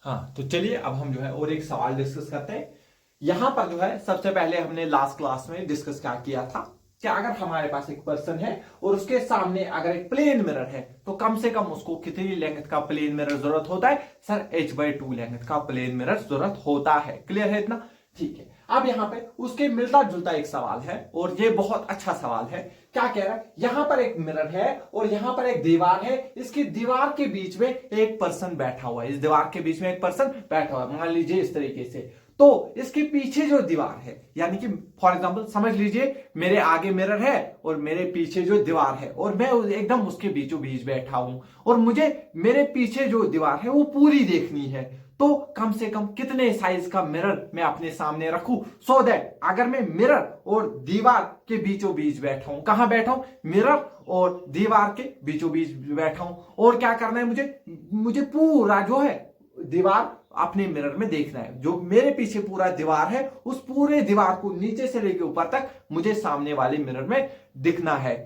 हाँ तो चलिए अब हम जो है और एक सवाल डिस्कस करते हैं। यहां पर जो है सबसे पहले हमने लास्ट क्लास में डिस्कस क्या किया था कि अगर हमारे पास एक पर्सन है और उसके सामने अगर एक प्लेन मिरर है तो कम से कम उसको कितनी लेंथ का प्लेन मिरर जरूरत होता है? सर h/2 लेंथ का प्लेन मिरर जरूरत होता है। क्लियर है इतना? ठीक है। अब यहां पे उसके मिलता जुलता एक सवाल है और ये बहुत अच्छा सवाल है। क्या कह रहा है? यहां पर एक मिरर है और यहां पर एक दीवार है, इसकी दीवार के बीच में एक पर्सन बैठा हुआ है, इस दीवार के बीच में एक पर्सन बैठा हुआ है, मान लीजिए इस तरीके से। तो इसके पीछे जो दीवार है, यानी कि फॉर एग्जांपल समझ लीजिए मेरे आगे मिरर है और मेरे पीछे जो दीवार है और मैं एकदम उसके बीचों बीच बैठा हूं और मुझे मेरे पीछे जो दीवार है वो पूरी देखनी है। तो कम से कम कितने साइज का मिरर मैं अपने सामने रखूं सो दैट अगर मैं मिरर और दीवार के बीचों बीच बैठा हूं, कहां बैठा हूं? मिरर और दीवार के बीचों बीच बैठा हूं। और क्या करना है मुझे पूरा जो है दीवार अपने मिरर में देखना है। जो मेरे पीछे पूरा दीवार है उस पूरे दीवार को नीचे से लेकर ऊपर तक मुझे सामने वाले मिरर में दिखना है।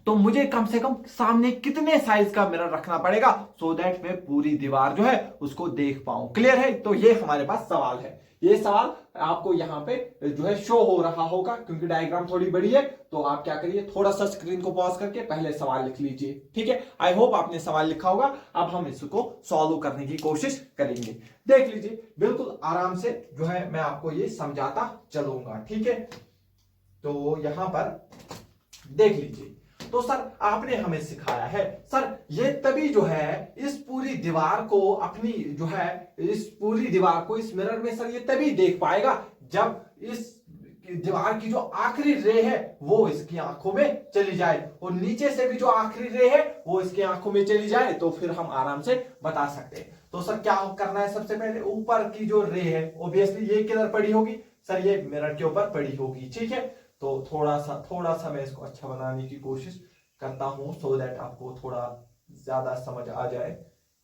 तो मुझे कम से कम सामने कितने साइज का मिरर रखना पड़ेगा सो दैट मैं पूरी दीवार जो है उसको देख पाऊं। क्लियर है? तो ये हमारे पास सवाल है। ये सवाल आपको यहां पे जो है शो हो रहा होगा क्योंकि डायग्राम थोड़ी बड़ी है। तो आप क्या करिए, थोड़ा सा स्क्रीन को पॉज करके पहले सवाल लिख लीजिए। ठीक है? आई होप आपने सवाल लिखा होगा। अब हम इसको सॉल्व करने की कोशिश करेंगे। देख लीजिए, बिल्कुल आराम से जो है मैं आपको ये समझाता चलूंगा। ठीक है? तो यहां पर देख लीजिए। तो सर आपने हमें सिखाया है, सर ये तभी जो है इस पूरी दीवार को अपनी जो है इस पूरी दीवार को इस मिरर में सर ये तभी देख पाएगा जब इस दीवार की जो आखिरी रे है वो इसकी आंखों में चली जाए और नीचे से भी जो आखिरी रे है वो इसकी आंखों में चली जाए तो फिर हम आराम से बता सकते हैं। तो सर क्या करना है? सबसे पहले ऊपर की जो रे है ऑब्वियसली ये किधर पड़ी होगी? सर ये मिरर के ऊपर पड़ी होगी। ठीक है? तो थोड़ा सा मैं इसको अच्छा बनाने की कोशिश करता हूं सो दैट आपको थोड़ा ज्यादा समझ आ जाए।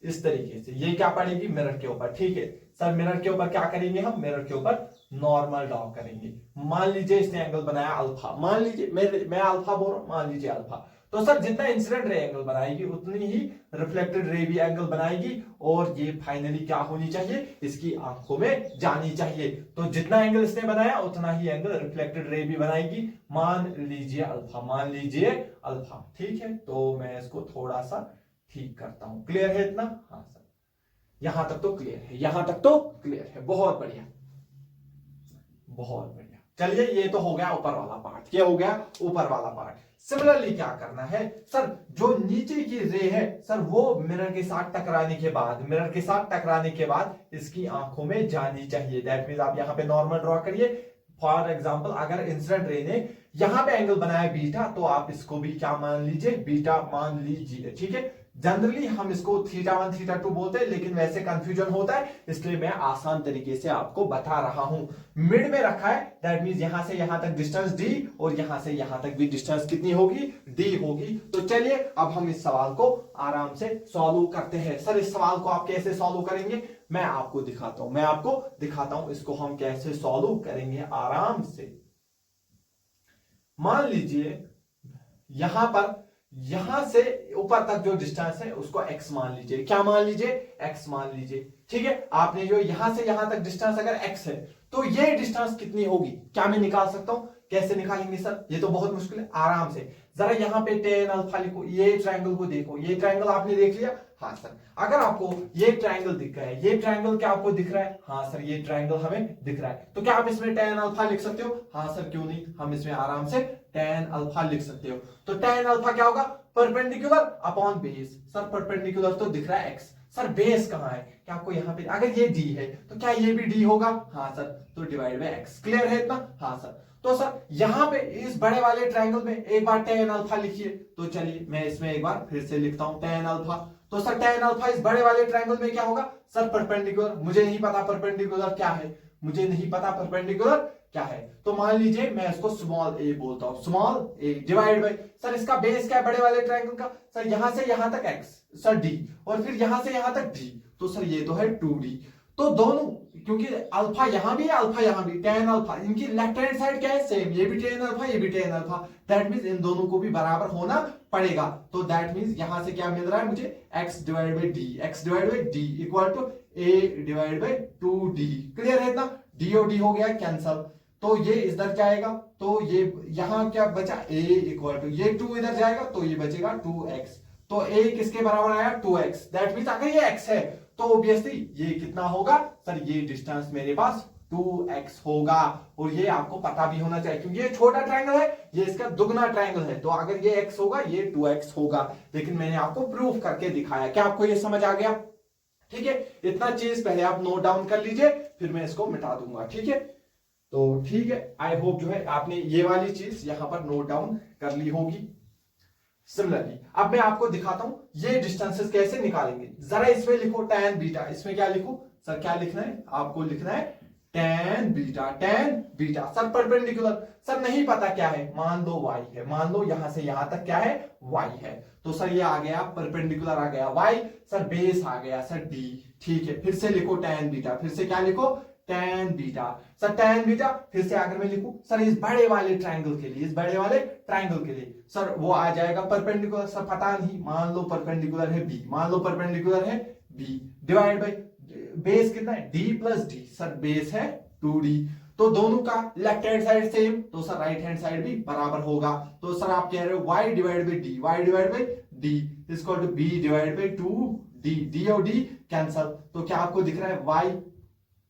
इस तरीके से ये क्या पड़ेगी? मिरर के ऊपर। ठीक है सर, मिरर के ऊपर क्या करेंगे हम? मिरर के ऊपर नॉर्मल ड्रॉ करेंगे। मान लीजिए इसने एंगल बनाया अल्फा, मान लीजिए मैं अल्फा बोल रहा हूं, मान लीजिए अल्फा। तो सर जितना इंसिडेंट रे एंगल बनाएगी उतनी ही रिफ्लेक्टेड रे भी एंगल बनाएगी और ये फाइनली क्या होनी चाहिए? इसकी आंखों में जानी चाहिए। तो जितना एंगल इसने बनाया उतना ही एंगल रिफ्लेक्टेड रे भी बनाएगी। मान लीजिए अल्फा, मान लीजिए अल्फा। ठीक है? तो मैं इसको थोड़ा सा ठीक करता हूं। क्लियर है इतना? हाँ सर, यहां तक तो क्लियर है, यहां तक तो क्लियर है। बहुत बढ़िया, बहुत बढ़िया। चलिए ये तो हो गया ऊपर वाला पार्ट, ये हो गया ऊपर वाला पार्ट। सिमिलरली क्या करना है सर? जो नीचे की रे है सर वो मिरर के साथ टकराने के बाद इसकी आंखों में जानी चाहिए। दैट मींस आप यहां पे नॉर्मल ड्रॉ करिए। फॉर एग्जांपल अगर इंसिडेंट रे ने यहां पे एंगल बनाया बीटा तो आप इसको भी क्या मान लीजिए? बीटा मान लीजिए। ठीक है? जनरली हम इसको θ1 θ2 बोलते हैं लेकिन वैसे कंफ्यूजन होता है इसलिए मैं आसान तरीके से आपको बता रहा हूं। मिड में रखा है दैट मींस यहां से यहां तक डिस्टेंस d और यहां से यहां तक भी डिस्टेंस कितनी होगी? d होगी। तो चलिए अब हम इस सवाल को आराम से सॉल्व करते हैं। सर इस सवाल को आप कैसे सॉल्व करेंगे? मैं आपको दिखाता हूं इसको हम कैसे सॉल्व करेंगे आराम से। मान लीजिए यहां से ऊपर तक जो डिस्टेंस है उसको x मान लीजिए। क्या मान लीजिए? x मान लीजिए। ठीक है? आपने जो यहां से यहां तक डिस्टेंस अगर x है तो ये डिस्टेंस कितनी होगी? क्या मैं निकाल सकता हूं? कैसे निकालेंगे सर? ये तो बहुत मुश्किल है। आराम से जरा यहां पे tan अल्फा लिखो, ये ट्रायंगल को देखो। ये ट्रायंगल आपने देख लिया? हाँ सर। अगर आपको ये ट्रायंगल दिख रहा है, ये ट्रायंगल क्या आपको दिख रहा है? हाँ सर ये ट्रायंगल हमें दिख रहा है। तो क्या आप इसमें tan अल्फा लिख सकते हो? हाँ सर क्यों नहीं, हम इसमें आराम से tan अल्फा लिख सकते हो। तो tan अल्फा क्या होगा? Perpendicular upon base. Sir perpendicular तो दिख रहा है x, सर बेस कहां है? क्या आपको यहां पे अगर ये d है तो क्या ये भी d होगा? हाँ सर, तो डिवाइड बाय x। क्लियर है इतना? हाँ सर। तो सर यहां पे इस बड़े वाले ट्रायंगल में एक बार tan अल्फा लिखिए। तो चलिए मैं इसमें एक बार फिर से लिखता हूं tan अल्फा। तो सर tan अल्फा इस बड़े वाले ट्रायंगल में क्या होगा? Sir perpendicular. मुझे नहीं पता परपेंडिकुलर क्या है, क्या है। तो मान लीजिए मैं इसको स्मॉल a बोलता हूं, small a divide bye sir इसका बेस क्या है बड़े वाले ट्रायंगल का? सर यहां से यहां तक x सर d और फिर यहां से यहां तक d। तो सर ये तो है 2d। तो दोनों क्योंकि अल्फा यहां भी है अल्फा यहां भी, tan अल्फा इनकी लेफ्ट हैंड साइड क्या है? सेम। ये भी tan अल्फा ये भी tan अल्फा। दैट मींस इन दोनों को भी बराबर होना पड़ेगा। तो दैट मींस यहां से क्या मिल रहा है मुझे? x divide by d equal to a divide by 2d। Clear है इतना? DOD हो गया कैंसल, तो ये इधर जाएगा, तो ये यहां क्या बचा a इक्वल टू ये 2 इधर जाएगा तो ये बचेगा 2x, तो a किसके बराबर आया 2x। दैट मींस अगर ये x है तो ऑब्वियसली ये कितना होगा सर, ये डिस्टेंस मेरे पास 2x होगा। और ये आपको पता भी होना चाहिए क्योंकि ये छोटा ट्रायंगल है, ये इसका दुगना ट्रायंगल है, तो अगर ये x होगा ये 2x होगा। लेकिन मैंने आपको प्रूफ करके दिखाया। क्या आपको ये समझ आ गया? ठीक है, इतना चीज पहले आप नोट डाउन कर लीजिए, फिर मैं इसको मिटा दूंगा। ठीक है, तो ठीक है, आई होप जो है आपने ये वाली चीज यहां पर नोट डाउन कर ली होगी। सिमिलरली अब मैं आपको दिखाता हूं ये डिस्टेंसेस कैसे निकालेंगे। जरा इसमें लिखो tan बीटा, इसमें क्या लिखो सर, क्या लिखना है आपको? लिखना है tan beta, tan beta sir perpendicular, sir नहीं पता क्या है, मान लो y है, मान लो यहां से यहां तक क्या है y है, तो सर ये आ गया परपेंडिकुलर आ गया y, सर बेस आ गया सर d। ठीक है, फिर से लिखो tan बीटा, फिर से क्या लिखो tan beta, sir tan beta, फिर से अगर मैं लिखूं सर इस बड़े वाले ट्रायंगल के लिए, इस बड़े वाले ट्रायंगल के लिए सर वो आ जाएगा परपेंडिकुलर, सर पता नहीं, मान लो परपेंडिकुलर है b, मान लो परपेंडिकुलर है b, डिवाइड बाय बेस कितना है d plus d, sir base है 2d, तो दोनों का लेफ्ट हैंड साइड सेम, तो सर राइट हैंड साइड भी बराबर होगा। तो सर आप कह रहे हो y divide by d, y divide by d equal to b divide by 2d, d और d कैंसल, तो क्या आपको दिख रहा है y,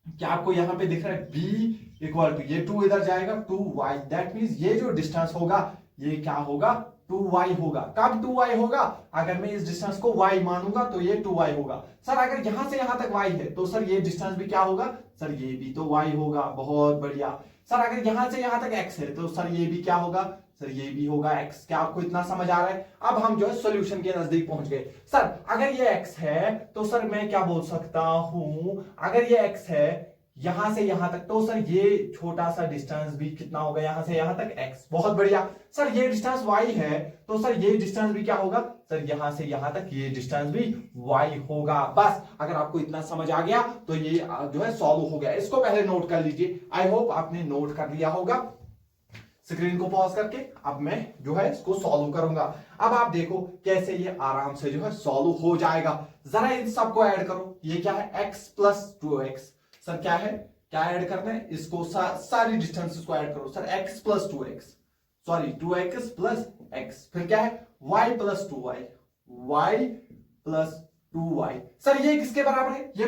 क्या आपको यहां पे दिख रहा है b इक्वल टू ये 2 इधर जाएगा 2y, दैट मींस ये जो डिस्टेंस होगा ये क्या होगा 2y होगा। कब 2y होगा? अगर मैं इस डिस्टेंस को y मानूंगा तो ये 2y होगा। सर अगर यहां से यहां तक y है तो सर ये डिस्टेंस भी क्या होगा सर, ये भी तो y होगा। बहुत बढ़िया। सर अगर यहां से यहां तक x है तो सर ये भी क्या होगा सर, ये भी होगा x। क्या आपको इतना समझ आ रहा है? अब हम जो है सॉल्यूशन के नजदीक पहुंच गए। सर अगर ये x है तो सर मैं क्या बोल सकता हूं, अगर ये x है यहां से यहां तक, तो सर ये छोटा सा डिस्टेंस भी कितना होगा यहां से यहां तक x। बहुत बढ़िया। सर ये डिस्टेंस y है तो सर ये डिस्टेंस भी क्या होगा सर, यहां से यहां तक ये डिस्टेंस भी y होगा। बस अगर आपको इतना समझ आ गया तो ये जो है सॉल्व हो गया। इसको पहले नोट कर लीजिए, आई होप आपने नोट कर लिया होगा। स्क्रीन को पॉज करके अब मैं जो है इसको सॉल्व करूंगा। अब आप देखो कैसे ये आराम से जो है सॉल्व हो जाएगा। जरा इन सबको ऐड करो, ये क्या है x प्लस 2x, सर क्या है, क्या ऐड करना है इसको, सारी डिस्टेंसेस को ऐड करो sir, x plus 2x, sorry 2x plus x, फिर क्या है y plus 2y, y plus 2y। Sir ये किसके बराबर है? ये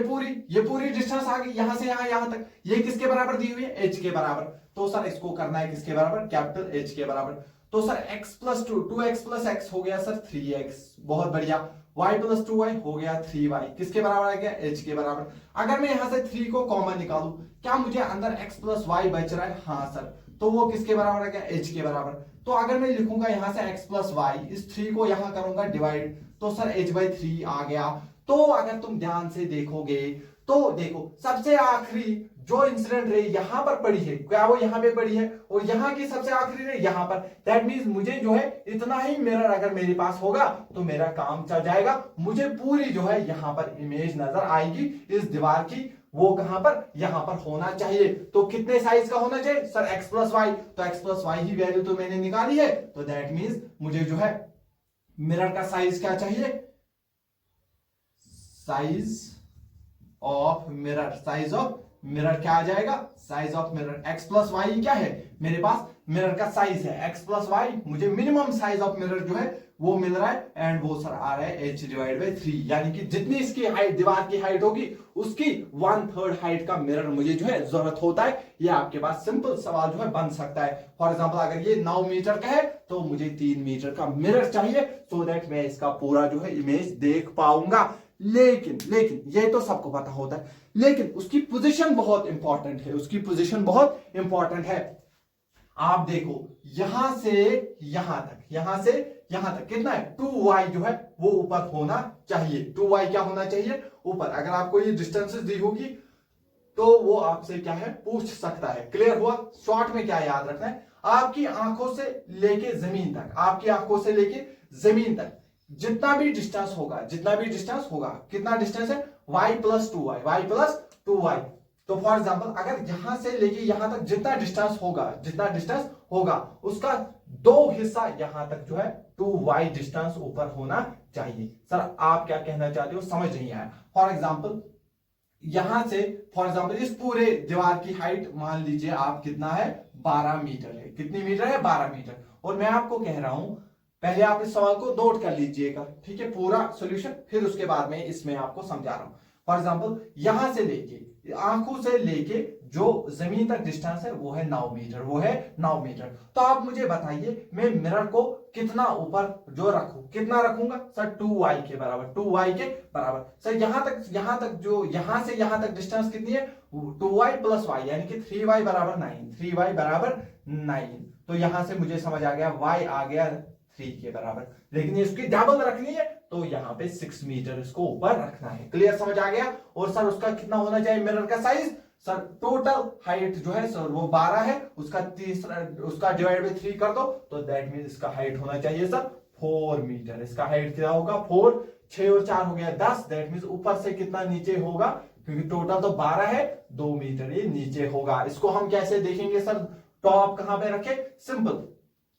पूरी डिस्टेंस आ गई यहां से यहां तक, ये किसके बराबर दी हुई है h के बराबर, तो सर इसको करना है किसके बराबर, कैपिटल H के बराबर। तो sir x plus 2x plus x हो गया सर 3x, बहुत बढ़िया। y प्लस 2y हो गया 3y, किसके बराबर आ गया h के बराबर। अगर मैं यहां से 3 को कॉमन निकालूं, क्या मुझे अंदर x प्लस y बच रहा है? हाँ सर, तो वो किसके बराबर आ गया h के बराबर। तो अगर मैं लिखूंगा यहां से x प्लस y, इस 3 को यहां करूंगा डिवाइड, तो सर h/3 आ गया। तो अगर तुम ध्यान से देखोगे तो देखो सबसे आखिरी जो इंसिडेंट रे यहां पर पड़ी है, क्या वो यहां पे पड़ी है, और यहां की सबसे आखिरी रे यहां पर। दैट मींस मुझे जो है इतना ही मिरर अगर मेरे पास होगा तो मेरा काम चल जाएगा। मुझे पूरी जो है यहां पर इमेज नजर आएगी इस दीवार की, वो कहां पर, यहां पर होना चाहिए। तो कितने साइज का होना चाहिए सर, x प्लस वाई, तो x plus why he value तो मैंने निकाली है, तो दैट मींस मुझे जो है मिरर का साइज क्या चाहिए, size of mirror, size of mirror क्या आ जाएगा, size of mirror x plus Y क्या है मेरे पास, मिरर का साइज है x प्लस वाई, मुझे मिनिमम साइज ऑफ मिरर जो है वो मिल रहा है, एंड वो सर आ रहा है h डिवाइड बाई 3, यानी कि जितनी इसकी हाइट, दीवार की हाइट होगी उसकी 1/3 हाइट का मिरर मुझे जो है जरूरत होता है। ये आपके पास सिंपल सवाल जो है बन सकता है। फॉर एग्जांपल अगर ये 9 मीटर का है तो मुझे 3 मीटर का मिरर चाहिए, सो दैट मैं इसका पूरा जो है इमेज देख पाऊंगा। लेकिन ये तो सबको पता होता है, लेकिन उसकी पोजीशन बहुत इंपॉर्टेंट है, उसकी पोजीशन बहुत इंपॉर्टेंट है। आप देखो यहां से यहां तक, यहां से यहां तक कितना है, 2y जो है वो ऊपर होना चाहिए, 2y क्या होना चाहिए ऊपर। अगर आपको ये डिस्टेंसेस दी होगी तो वो आपसे क्या है पूछ सकता है। क्लियर हुआ? शॉर्ट में क्या याद रखना है, आपकी आंखों से लेके जमीन तक, आपकी आंखों से लेके जमीन तक जितना भी डिस्टेंस होगा, कितना डिस्टेंस है, y plus 2y, y plus 2y। तो फॉर एग्जांपल अगर यहां से लेके यहां तक जितना डिस्टेंस होगा उसका 2 हिस्सा यहां तक जो है 2y डिस्टेंस ऊपर होना चाहिए। सर आप क्या कहना चाहते हो, समझ नहीं आया। फॉर एग्जांपल यहां से फॉर एग्जाम्पल इस पूरे दीवार की हाइट मान लीजिए आप कितना है 12 मीटर है। कितनी मीटर है 12 मीटर। और मैं आपको कह रहा हूं पहले आप इस सवाल को नोट कर लीजिएगा, ठीक है, पूरा सॉल्यूशन, फिर उसके बाद में इसमें आपको समझा रहा हूं। फॉर एग्जाम्पल यहां से लेके आंखों से लेके जो जमीन तक डिस्टेंस है वो है 9 मीटर, वो है 9 मीटर। तो आप मुझे बताइए मैं मिरर को कितना ऊपर जो रखूं, कितना रखूंगा सर 2y के बराबर, 2y के बराबर। सर यहां तक जो यहां से यहां तक डिस्टेंस कितनी है 2y प्लस y, यानी कि 3y बराबर 9, 3y बराबर 9। तो यहां से मुझे समझ आ गया y आ गया 3 के बराबर, लेकिन इसकी डबल रखनी है तो यहाँ पे 6 मीटर इसको ऊपर रखना है। क्लियर, समझ आ गया। और सर उसका कितना होना चाहिए मिरर का साइज, सर टोटल हाइट जो है सर वो 12 है, उसका डिवाइड बाय 3 कर दो तो दैट मीन इसका हाइट होना चाहिए सर 4 मीटर। इसका हाइट क्या होगा 4, 6 और 4 हो गया 10, दैट मीन ऊपर से कितना नीचे होगा, क्योंकि टोटल तो 12 है, 2 मीटर ये नीचे होगा। इसको हम कैसे देखेंगे सर, टॉप कहां पे रखे, सिंपल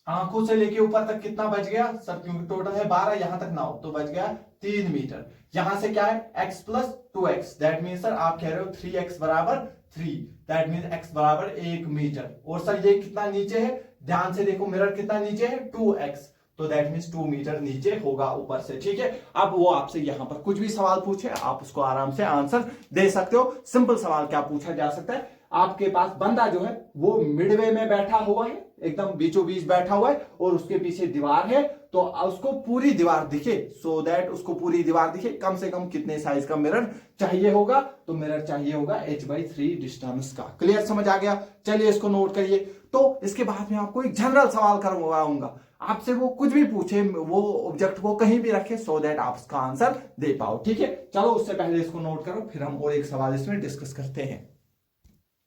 आंखों से लेके ऊपर तक कितना बच गया सर, क्योंकि टोटल है 12 यहां तक 9 तो बच गया 3 मीटर। यहां से क्या है x plus 2x, that mean sir आप कह रहे हो 3x बराबर 3, दैट मीन x बराबर 1 मीटर। और सर ये कितना नीचे है, ध्यान से देखो मिरर कितना नीचे है 2x, तो दैट मीन 2 मीटर नीचे होगा ऊपर से, ठीक है। अब वो आपसे यहां पर कुछ भी सवाल पूछे आप उसको आराम से आंसर दे सकते हो। सिंपल सवाल क्या पूछा जा सकता है, आपके पास बंदा जो है वो मिडवे में बैठा हुआ है, एकदम बीचों बीच बैठा हुआ है और उसके पीछे दीवार है, तो उसको पूरी दीवार दिखे, सो दैट उसको पूरी दीवार दिखे कम से कम कितने साइज का मिरर चाहिए होगा, तो मिरर चाहिए होगा h/3 डिस्टेंस का। क्लियर, समझ आ गया। चलिए इसको नोट करिए। तो इसके बाद में आपको एक जनरल सवाल करवाऊंगा, आपसे वो कुछ भी पूछे वो ऑब्जेक्ट को कहीं भी रखे सो दैट आप उसका आंसर दे पाओ, ठीक है। चलो उससे पहले इसको नोट करो, फिर हम और एक सवाल इसमें डिस्कस करते हैं।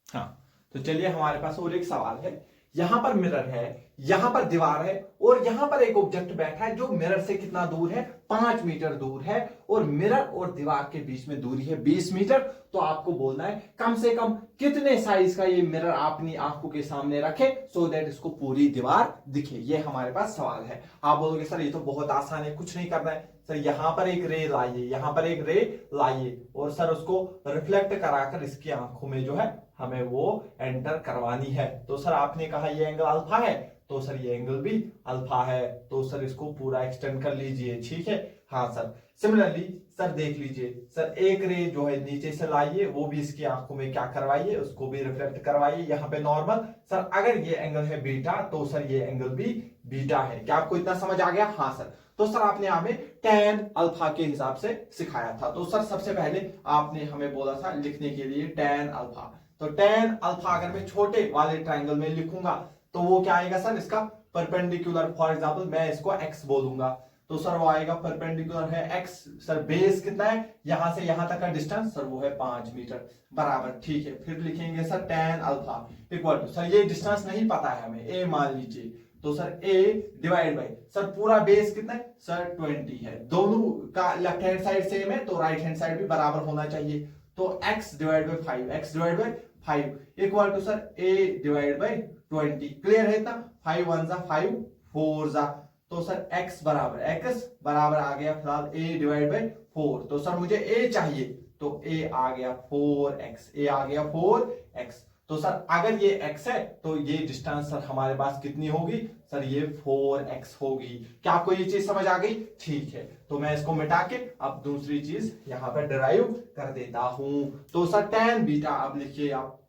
हाँ, तो चलिए हमारे पास और एक सवाल है। यहां पर मिरर है, यहां पर दीवार है और यहां पर एक ऑब्जेक्ट बैठा है जो मिरर से कितना दूर है 5 मीटर दूर है, और मिरर और दीवार के बीच में दूरी है 20 मीटर। तो आपको बोलना है कम से कम कितने साइज का ये मिरर अपनी आंखों के सामने रखे सो दैट इसको पूरी दीवार दिखे। ये हमारे पास सवाल है। आप बोलोगे सर ये तो बहुत आसान है, कुछ नहीं करना है। सर यहां पर एक रे लाइए, यहां पर एक रे लाइए और सर उसको रिफ्लेक्ट कराकर इसकी आंखों में जो है हमें वो एंटर करवानी है। तो सर आपने कहा ये एंगल अल्फा है, तो सर ये एंगल भी अल्फा है, तो सर इसको पूरा एक्सटेंड कर लीजिए, ठीक है। हाँ सर, सिमिलरली सर देख लीजिए, सर एक रे जो है नीचे से लाइए, वो भी इसकी आंखों में क्या करवाइए, उसको भी रिफ्लेक्ट करवाइए यहाँ पे नॉर्मल। सर अगर ये एंगल है बीटा तो सर ये एंगल भी बीटा है। क्या आपको इतना समझ आ गया? हाँ सर। तो सर आपने हमें tan अल्फा के हिसाब से सिखाया था। तो सर सबसे पहले आपने हमें बोला था लिखने के लिए tan अल्फा। तो tan अल्फा अगर मैं छोटे वाले ट्राइंगल में लिखूंगा तो वो क्या आएगा सर, इसका परपेंडिकुलर, फॉर एग्जांपल मैं इसको x बोलूंगा तो सर वो आएगा परपेंडिकुलर है x। सर बेस कितना है, यहां से यहां तक का डिस्टेंस सर वो है 5 मीटर बराबर, ठीक है। फिर लिखेंगे sir tan alpha equal to, sir ये डिस्टेंस नहीं पता है हमें, a मान लीजिए, तो sir a divide by sir पूरा बेस कितना है सर 20 है। दोनों का लेफ्ट हैंड साइड सेम है तो राइट हैंड साइड भी बराबर होना चाहिए, तो x divide by 5, x divide by 5 equal to sir a divide by 20। Clear है इतना? 5 1 जा 5 4 जा, तो सर x बराबर आ गया फिलहाल a डिवाइड बाई 4। तो सर मुझे a चाहिए तो a आ गया 4x, a आ गया 4x। तो सर अगर ये x है तो ये डिस्टेंस सर हमारे पास कितनी होगी सर, ये 4x होगी। क्या आपको ये चीज समझ आ गई? ठीक है, तो मैं इसको मिटा के अब दूसरी चीज यहां पर डिराइव कर देता हूं। तो सर tan बीटा, अब लिखिए आप,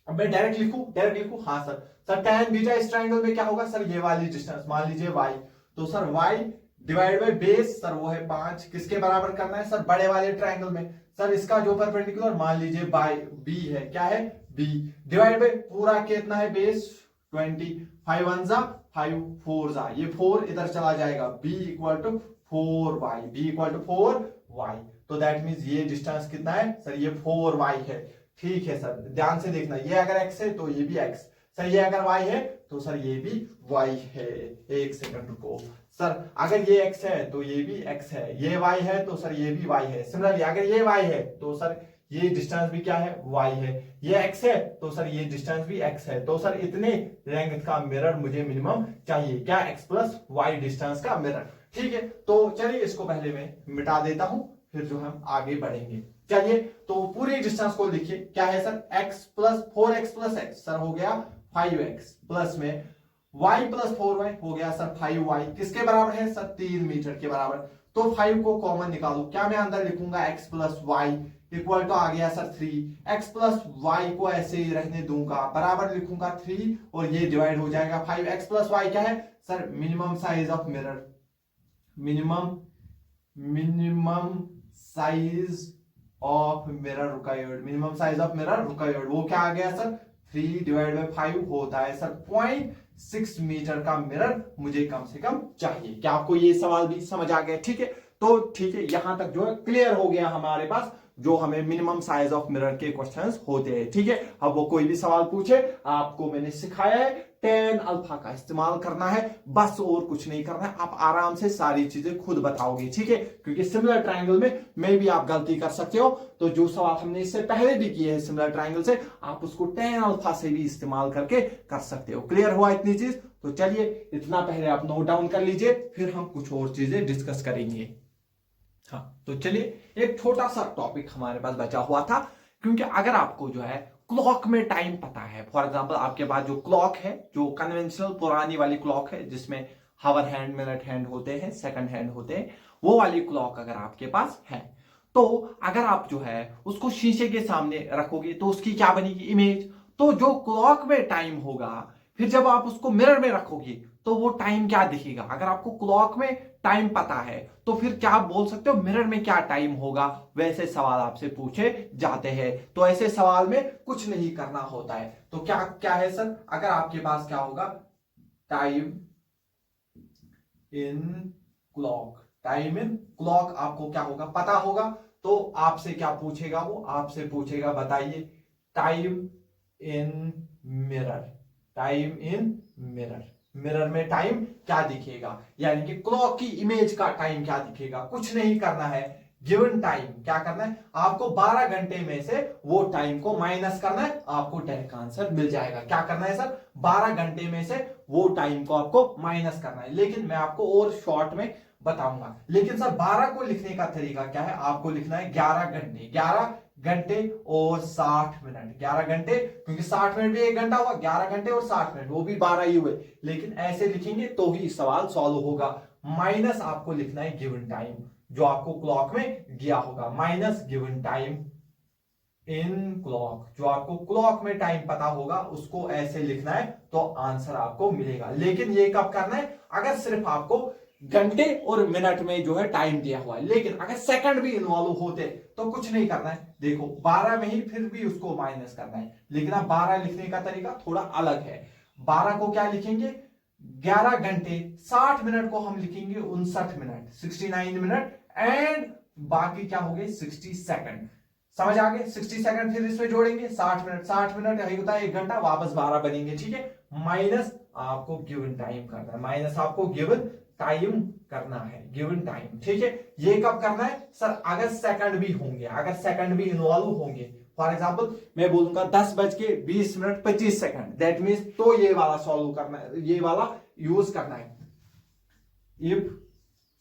अब मैं डायरेक्ट लिखूं? हाँ सर। सर tan बीटा इस ट्राइंगल में क्या होगा सर, ये वाली डिस्टेंस मान लीजिए y, तो sir y divide by base sir वो है 5, किसके बराबर करना है सर, बड़े वाले ट्राइंगल में। सर इसका जो परपेंडिकुलर मान लीजिए बाय b है, क्या है b, डिवाइड बाय पूरा कितना है बेस 20, 5 1 जा 5 4 जा, ये 4 इधर चला जाएगा, b equal to 4y, b equal to 4y। तो दैट मींस ये डिस्टेंस कितना है सर, ये 4y है, ठीक है सर। ध्यान से देखना, ये अगर x है तो ये भी x, सर ये अगर y है तो सर ये भी y है। एक सेकंड रुको सर, अगर ये x है तो ये भी x है, ये y है तो सर ये भी y है। सिमिलरली अगर ये y है तो सर ये डिस्टेंस भी क्या है, y है। ये x है तो सर ये डिस्टेंस भी x है। तो सर इतने लेंथ का मिरर मुझे मिनिमम चाहिए, क्या, x प्लस y डिस्टेंस का मिरर, ठीक है। तो चलिए इसको पहले मैं मिटा देता हूं, फिर जो हम आगे बढ़ेंगे। चलिए तो पूरी डिस्टेंस को लिखिए, क्या है sir, x plus 4x plus x sir हो गया 5x प्लस में y प्लस 4y हो गया सर 5y, किसके बराबर है सर 3 मीटर के बराबर। तो 5 को कॉमन निकालू, क्या मैं अंदर लिखूंगा x plus Y equal to आ गया सर 3, x प्लस वाई को ऐसे ही रहने दूंगा, बराबर लिखूंगा 3 और ये डिवाइड हो जाएगा 5। x प्लस वाई क्या है sir, minimum size of mirror, minimum size of mirror required, minimum size of mirror required, वो क्या आ गया सर 3 डिवाइड बाय 5 होता है सर 0.6 मीटर का मिरर मुझे कम से कम चाहिए। क्या आपको ये सवाल भी समझ आ गया? ठीक है, तो ठीक है, यहां तक जो है क्लियर हो गया हमारे पास जो हमें मिनिमम साइज ऑफ मिरर के क्वेश्चंस होते हैं। ठीक है, अब वो कोई भी सवाल पूछे, आपको मैंने सिखाया है tan अल्फा का इस्तेमाल करना है, बस और कुछ नहीं करना है, आप आराम से सारी चीजें खुद बताओगे। ठीक है, क्योंकि सिमिलर ट्रायंगल में भी आप गलती कर सकते हो, तो जो सवाल हमने इससे पहले भी किए हैं सिमिलर ट्रायंगल से, आप उसको tan अल्फा से भी इस्तेमाल करके कर सकते हो। क्लियर हुआ इतनी चीज? तो चलिए इतना पहले आप नोट डाउन कर लीजिए, फिर हम कुछ और चीजें डिस्कस करेंगे। हाँ, तो चलिए एक छोटा सा टॉपिक हमारे पास बचा हुआ था, क्योंकि अगर आपको जो है क्लॉक में टाइम पता है, फॉर एग्जांपल आपके पास जो क्लॉक है, जो कन्वेंशनल पुरानी वाली क्लॉक है जिसमें हावर हैंड, मिनट हैंड होते हैं, सेकंड हैंड होते हैं, वो वाली क्लॉक अगर आपके पास है, तो अगर आप जो है उसको शीशे के सामने रखोगे तो उसकी क्या बनेगी, इमेज। तो जो क्लॉक में टाइम होगा, फिर जब आप उसको मिरर में रखोगे तो वो टाइम क्या दिखेगा। अगर आपको क्लॉक में टाइम पता है तो फिर क्या आप बोल सकते हो मिरर में क्या टाइम होगा, वैसे सवाल आपसे पूछे जाते हैं। तो ऐसे सवाल में कुछ नहीं करना होता है, तो क्या क्या है सर, अगर आपके पास क्या होगा, time in clock, time in clock आपको क्या होगा पता होगा, तो आपसे क्या पूछेगा, वो आपसे पूछेगा बताइए time in mirror, time in mirror, mirror में टाइम क्या दिखेगा, यानी कि क्लॉक की इमेज का टाइम क्या दिखेगा। कुछ नहीं करना है, गिवन टाइम क्या करना है आपको, 12 घंटे में से वो टाइम को माइनस करना है, आपको डायरेक्ट आंसर मिल जाएगा। क्या करना है सर, 12 घंटे में से वो टाइम को आपको माइनस करना है, लेकिन मैं आपको और शॉर्ट में बताऊंगा। लेकिन सर 12 को लिखने का तरीका क्या है, आपको लिखना है 11 घंटे, 11 घंटे और 60 मिनट, 11 घंटे, क्योंकि 60 मिनट भी 1 घंटा हुआ, 11 घंटे और 60 मिनट वो भी 12 ही हुए, लेकिन ऐसे लिखेंगे तो ही सवाल सॉल्व होगा। माइनस आपको लिखना है गिवन टाइम जो आपको क्लॉक में दिया होगा, minus given time in clock, जो आपको क्लॉक में टाइम पता होगा उसको ऐसे लिखना है तो आंसर आपको मिलेगा। लेकिन ये कब करना है, अगर सिर्फ आपको घंटे और मिनट में जो है टाइम दिया हुआ है, लेकिन अगर सेकंड भी इन्वॉल्व होते तो कुछ नहीं करना है, देखो 12 में ही फिर भी उसको माइनस करना है, लेकिन अब 12 लिखने का तरीका थोड़ा अलग है। 12 को क्या लिखेंगे, 11 घंटे 60 मिनट को हम लिखेंगे 59 मिनट, 69 मिनट, एंड बाकी क्या हो गए 60 सेकंड। समझ आ गए, 60 सेकंड फिर इसमें जोड़ेंगे 60 मिनट, 60 मिनट यही होता है 1 घंटा, वापस 12 बनेंगे। ठीक है, माइनस आपको गिवन टाइम करना है, माइनस आपको गिवन टाइम करना है, गिवन टाइम। ठीक है, ये कब करना है सर, अगर सेकंड भी होंगे, अगर सेकंड भी इन्वॉल्व होंगे, फॉर एग्जांपल मैं बोलूंगा 10:20 दैट मींस, तो ये वाला सॉल्व करना है, ये वाला यूज करना है, if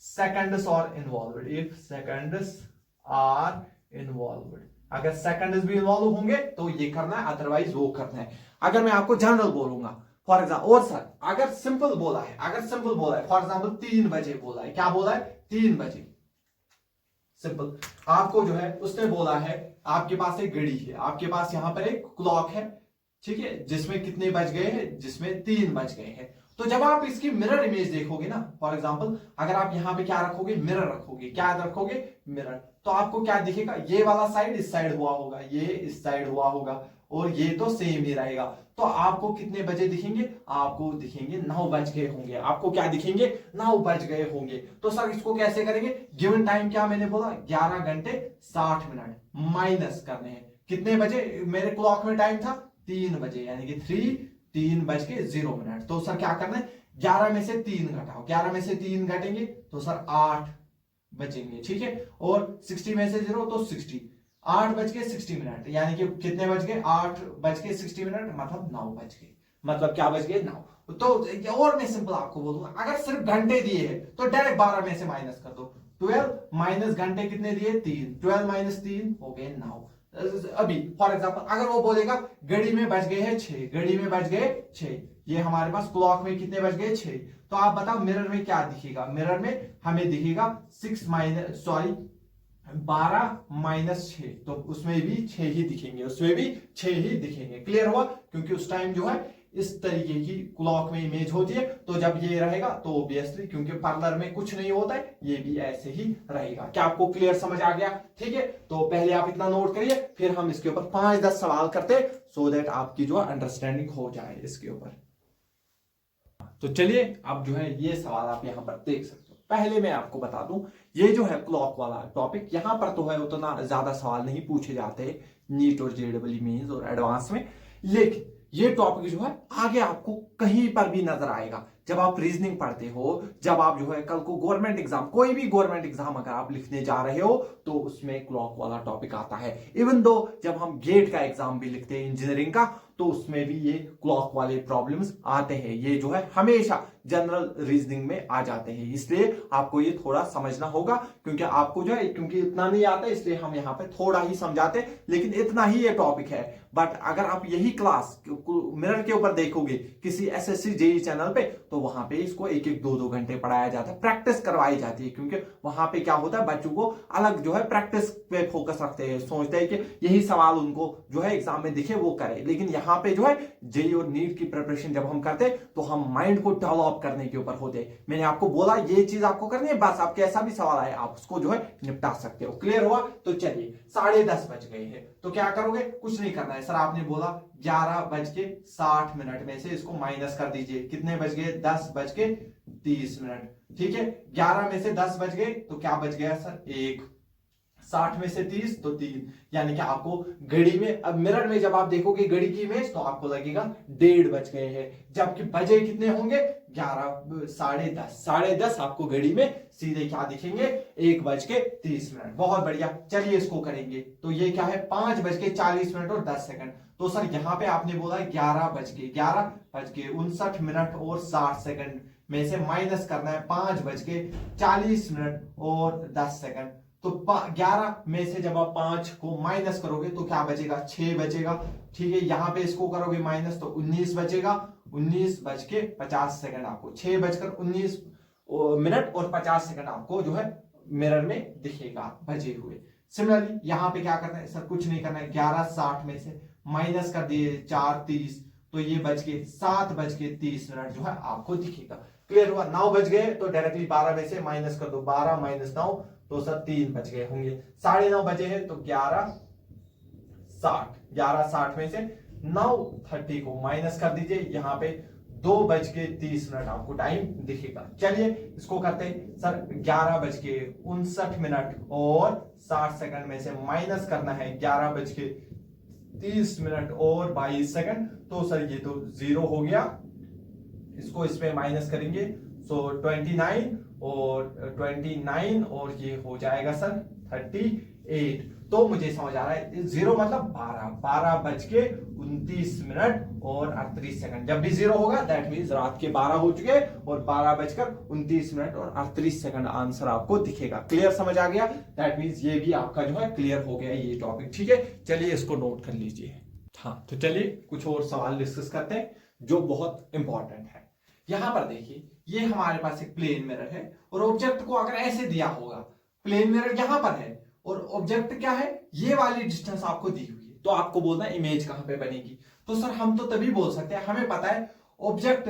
seconds are involved, if seconds are involved, अगर सेकंड्स भी इन्वॉल्व होंगे तो ये करना है, अदरवाइज वो करना है। अगर मैं आपको जनरल बोलूंगा फॉर एग्जाम्पल, और सर अगर सिंपल बोला है, अगर सिंपल बोला है फॉर एग्जाम्पल 3 बजे बोला है, क्या बोला है 3 बजे, सिंपल। आपको जो है उसने बोला है, आपके पास एक घड़ी है, आपके पास यहां पर एक क्लॉक है, ठीक है, जिसमें कितने बज गए हैं, जिसमें 3 बज गए हैं। तो जब आप इसकी मिरर इमेज देखोगे ना, फॉर एग्जांपल अगर आप यहां पे क्या रखोगे, मिरर रखोगे, क्या रखोगे मिरर, तो आपको क्या दिखेगा, ये वाला साइड इस साइड हुआ होगा, ये इस साइड हुआ होगा, और ये तो सेम ही रहेगा। तो आपको कितने बजे दिखेंगे, आपको दिखेंगे 9 बज गए होंगे, आपको क्या दिखेंगे 9 बज गए होंगे। तो सर इसको कैसे करेंगे, गिवन टाइम क्या मैंने बोला 11 घंटे 60 मिनट, माइनस करने हैं कितने बजे, मेरे क्लॉक में टाइम था 3 बजे, यानी कि 3:03 तो सर क्या करना है, 11 में से 3 घटाओ, 11 में से 3 घटेंगे तो सर 8 बचेंगे। ठीक है, और 60 में से 0 तो 60, 8:60 यानी कि कितने बज गए, 8:60 मतलब 9 बज गए, मतलब क्या बज गए 9। तो और मैं सिंपल आपको बोलूंगा, अगर सिर्फ घंटे दिए हैं तो डायरेक्ट 12 में से माइनस कर दो, 12 माइनस घंटे कितने दिए 3, 12 माइनस 3 हो गए 9। अभी फॉर एग्जांपल अगर वो बोलेगा घड़ी में बज गए हैं 6, घड़ी में बज गए 6, ये हमारे पास क्लॉक में कितने बज गए 6, तो आप बताओ मिरर में क्या दिखेगा, मिरर में हमें दिखेगा 12 माइनस 6, तो उसमें भी 6 ही दिखेंगे, उसमें भी 6 ही दिखेंगे। क्लियर हुआ, क्योंकि उस टाइम जो है इस तरीके की क्लॉक में इमेज होती है, तो जब ये रहेगा तो ऑब्वियसली क्योंकि पार्लर में कुछ नहीं होता है, ये भी ऐसे ही रहेगा। क्या आपको क्लियर समझ आ गया? ठीक है, तो पहले आप इतना नोट करिए, फिर हम इसके ऊपर 5-10 सवाल करते, सो दैट आपकी जो अंडरस्टैंडिंग हो जाए इसके ऊपर। तो चलिए अब जो है ये सवाल आप यहां पर देख सकते हो। पहले मैं आपको बता दूं, ये जो है क्लॉक वाला टॉपिक, यहां पर तो है उतना ज्यादा सवाल नहीं पूछे जाते नीट और जेईई मेंस और एडवांस में, लेकिन ये टॉपिक जो है आगे आपको कहीं पर भी नजर आएगा जब आप रीजनिंग पढ़ते हो, जब आप जो है कल को गवर्नमेंट एग्जाम, कोई भी गवर्नमेंट एग्जाम अगर आप लिखने जा रहे हो तो उसमें क्लॉक वाला टॉपिक आता है। इवन दो जब हम गेट का एग्जाम भी लिखते हैं इंजीनियरिंग का, तो उसमें भी ये क्लॉक वाले प्रॉब्लम्स आते हैं, ये जो है हमेशा जनरल रीजनिंग में आ जाते हैं, इसलिए आपको ये थोड़ा समझना होगा, क्योंकि आपको जो है क्योंकि इतना नहीं आता इसलिए हम यहाँ पे थोड़ा ही समझाते, लेकिन इतना ही ये टॉपिक है। बट अगर आप यही क्लास मिरर के ऊपर देखोगे किसी एसएससी जेईई चैनल पे, तो वहां पे इसको 1-1, 2-2 घंटे पढ़ाया जाता है, प्रैक्टिस करवाई जाती है, क्योंकि वहां पे क्या होता है बच्चों को अलग जो है प्रैक्टिस पे फोकस रखते हैं, सोचते हैं कि यही सवाल उनको जो है एग्जाम में दिखे वो करे। लेकिन यहाँ पे जो है जेईई और नीट की प्रिपरेशन जब हम करते तो हम माइंड को डेवलप करने के ऊपर होते। मैंने आपको बोला ये चीज आपको करनी है, बस आपके ऐसा भी सवाल आए आप उसको जो है निपटा सकते हो। क्लियर हुआ? तो चलिए 10:30 बज गए हैं, तो क्या करोगे? कुछ नहीं करना है सर, आपने बोला 11:60 में से इसको माइनस कर दीजिए, कितने बज गए? 10:30। ठीक है, 11 में से 10 बज गए तो क्या बच गया सर? 1। 60 में से 30 तो 3, यानी कि आपको घड़ी में, अब मिरर में जब आप देखोगे घड़ी की इमेज तो आपको लगेगा 1:30 बज गए हैं, जबकि बजे कितने होंगे? 11, 10:30 आपको घड़ी में सीधे क्या दिखेंगे? 1:30। बहुत बढ़िया, चलिए इसको करेंगे। तो ये क्या है? 5:40 और 10 सेकंड। तो सर यहाँ पे आपने बोला 11:59 और 60 सेकंड में से माइनस करना है 5:40 और 10 सेकंड। तो 11 में से जब आप 5 को माइनस करोगे तो क्या बचेगा? 6 बचेगा। ठीक है, यहां पे इसको करोगे माइनस तो 19 बचेगा। 19:50 आपको 6:19 और 50 सेकंड आपको जो है मिरर में दिखेगा बजे हुए। सिमिलरली यहां पे क्या करना है सर? कुछ नहीं करना है, 11:60 में से माइनस कर दिए 4:30, तो ये बच के 7:30 जो है आपको दिखेगा। क्लियर हुआ? 9 बज गए तो डायरेक्टली 12 में से माइनस कर दो, 12 - 9 तो सर 3 बच गए होंगे। 9:30 बजे हैं तो 11:60 में से 9:30 को माइनस कर दीजिए, यहाँ पे 2:30 आपको टाइम दिखेगा। चलिए इसको करते हैं सर, 11:59 और 60 सेकंड में से माइनस करना है 11:30 और 22 सेकंड, तो सर ये तो 0 हो गया, इसको इसमें माइनस करेंगे सो 29 और ये हो जाएगा सर 38। तो मुझे समझ आ रहा है 0 मतलब 12:29 और 38 सेकंड। जब भी 0 होगा दैट मींस रात के 12 हो चुके और 12:29 और 38 सेकंड आंसर आपको दिखेगा। क्लियर समझ आ गया? दैट मींस ये भी आपका जो है क्लियर हो गया ये टॉपिक। ठीक है, चलिए इसको नोट कर लीजिए। हाँ, तो चलिए कुछ और सवाल डिस्कस करते हैं जो बहुत इंपॉर्टेंट है। यहां पर देखिए, ये हमारे पास एक प्लेन मिरर है और ऑब्जेक्ट को अगर ऐसे दिया होगा, प्लेन मिरर यहां पर है और ऑब्जेक्ट क्या है? ये वाली डिस्टेंस आपको दी हुई है, तो आपको बोलना है इमेज कहां पे बनेगी। तो सर हम तो तभी बोल सकते हैं, हमें पता है ऑब्जेक्ट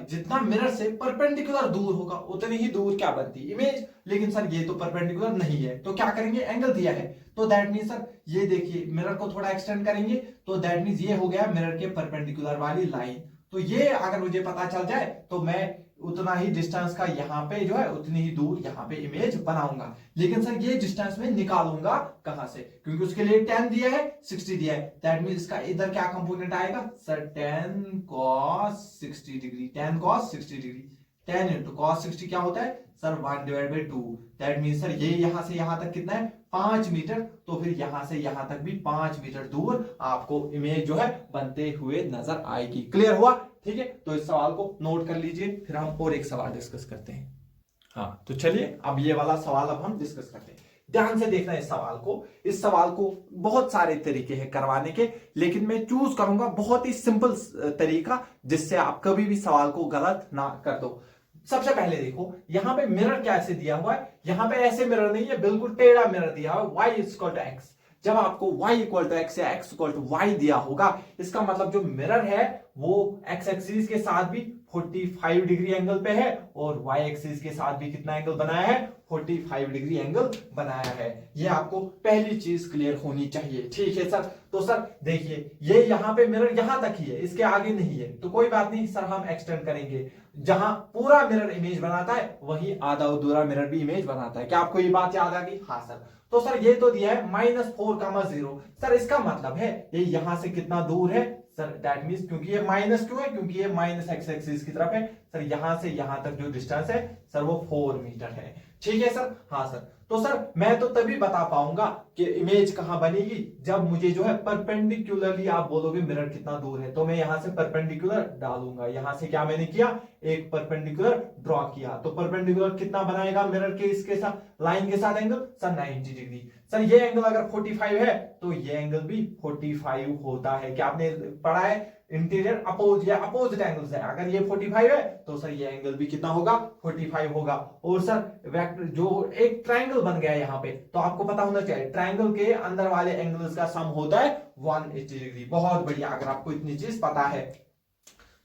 जितना मिरर से परपेंडिकुलर दूर होगा उतनी ही दूर क्या बनती इमेज। लेकिन सर ये तो परपेंडिकुलर नहीं है, तो क्या करेंगे? एंगल दिया है तो दैट मीन सर ये देखिए मिरर को थोड़ा एक्सटेंड करेंगे तो दैट मीन ये हो गया मिरर के परपेंडिकुलर वाली लाइन। तो ये अगर मुझे पता चल जाए तो मैं उतना ही डिस्टेंस का यहाँ पे जो है उतनी ही दूर यहाँ पे इमेज बनाऊंगा। लेकिन सर ये डिस्टेंस में निकालूंगा कहां से? क्योंकि उसके लिए 10 दिया है, 60 दिया है, दैट मींस इसका इधर क्या कंपोनेंट आएगा sir? 10 cos 60 degree. 10 cos 60 degree, 10 × cos 60 क्या होता है सर? 1/2। दैट मींस सर ये यहां से यहां तक कितना है? 5 मीटर। तो फिर यहां से यहां तक भी 5 मीटर दूर आपको इमेज जो है बनते हुए नजर आएगी। क्लियर हुआ? ठीक है, तो इस सवाल को नोट कर लीजिए, फिर हम और एक सवाल डिस्कस करते हैं। हाँ, तो चलिए अब ये वाला सवाल अब हम डिस्कस करते हैं। ध्यान से देखना इस सवाल को। इस सवाल को बहुत सारे तरीके हैं करवाने के, लेकिन मैं चूज करूंगा बहुत ही सिंपल तरीका, जिससे आप कभी भी सवाल को गलत ना कर दो। सबसे पहले देखो यहाँ पे मिरर कैसे दिया हुआ है। यहाँ पे ऐसे मिरर नहीं है, बिल्कुल टेढ़ा मिरर दिया हुआ है, y इक्वल टू एक्स। जब आपको y इक्वल टू एक्स या x इक्वल टू वाई दिया होगा, इसका मतलब जो मिरर है वो x एक्सिस के साथ भी 45 डिग्री एंगल पे है और y एक्सिस के साथ भी कितना एंगल बनाया है, 45 डिग्री एंगल बनाया है। ये आपको पहली चीज क्लियर होनी चाहिए। ठीक है सर, तो सर देखिए ये यहाँ पे मिरर यहां तक ही है, इसके आगे नहीं है, तो कोई बात नहीं सर, हम एक्सटेंड करेंगे। जहां पूरा मिरर इमेज बनाता है वही आधा अधूरा मिरर भी इमेज बनाता है। क्या आपको ये बात याद आ गई? हाँ सर। तो सर ये तो दिया है -4,0। सर इसका मतलब है ये यहां से कितना दूर है सर, दैट मींस, क्योंकि ये माइनस क्यों है, क्योंकि ये माइनस एक्स एक्सिस की तरफ है सर, यहां से यहां तक जो डिस्टेंस है सर वो 4 मीटर है। ठीक है सर। हाँ सर, तो सर मैं तो तभी बता पाऊंगा कि इमेज कहां बनेगी जब मुझे जो है परपेंडिकुलरली आप बोलोगे मिरर कितना दूर है, तो मैं यहां से परपेंडिकुलर डालूंगा। यहां से क्या मैंने किया, एक परपेंडिकुलर ड्रॉ किया, तो परपेंडिकुलर कितना बनाएगा मिरर के इसके साथ, लाइन के साथ एंगल सर 90 डिग्री। सर ये एंगल अगर 45 है तो ये एंगल भी 45 होता है। क्या आपने पढ़ा है, इंटीरियर अपोज या अपोजिट एंगल्स है। अगर ये 45 है तो सर ये एंगल भी कितना होगा, 45 होगा। और सर वेक्टर जो एक ट्रायंगल बन गया यहाँ पे, तो आपको पता होना चाहिए ट्रायंगल के अंदर वाले एंगल्स का सम होता है 180 डिग्री। बहुत बढ़िया, अगर आपको इतनी चीज पता है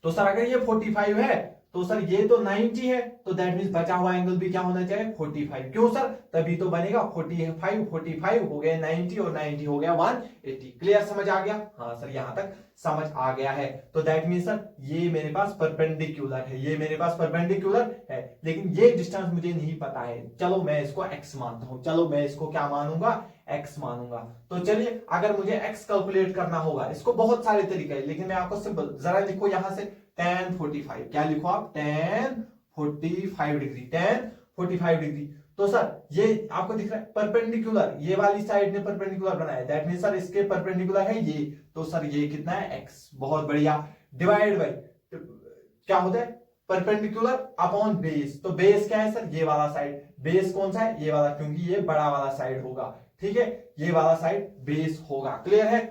तो सर अगर ये 45 है तो सर ये तो 90 है, तो दैट मींस बचा हुआ एंगल भी क्या होना चाहिए, 45। क्यों सर, तभी तो बनेगा 45 हो गया 90 और 90 हो गया 180। क्लियर, समझ आ गया? हाँ सर, यहां तक समझ आ गया है। तो दैट मींस सर ये मेरे पास परपेंडिकुलर है, ये मेरे पास परपेंडिकुलर है, लेकिन ये डिस्टेंस मुझे नहीं पता है। चलो मैं इसको x मानता हूं, चलो मैं इसको क्या मानूंगा, x मानूंगा। तो चलिए अगर मुझे x कैलकुलेट करना होगा, इसको बहुत सारे तरीके हैं, लेकिन मैं आपको सिंपल जरा लिखो यहां से tan 45। क्या लिखो आप, tan 45 डिग्री, tan 45 डिग्री। तो सर ये आपको दिख रहा है परपेंडिकुलर, ये वाली साइड ने परपेंडिकुलर बनाया, दैट मींस सर इसके परपेंडिकुलर है ये, तो सर ये कितना है, x। बहुत बढ़िया। डिवाइड बाय क्या होता है, परपेंडिकुलर अपॉन बेस। तो बेस क्या है सर, ये वाला साइड। बेस कौन सा है, ये वाला, क्योंकि ये बड़ा वाला साइड होगा। ठीक है, ये वाला साइड बेस होगा। क्लियर है?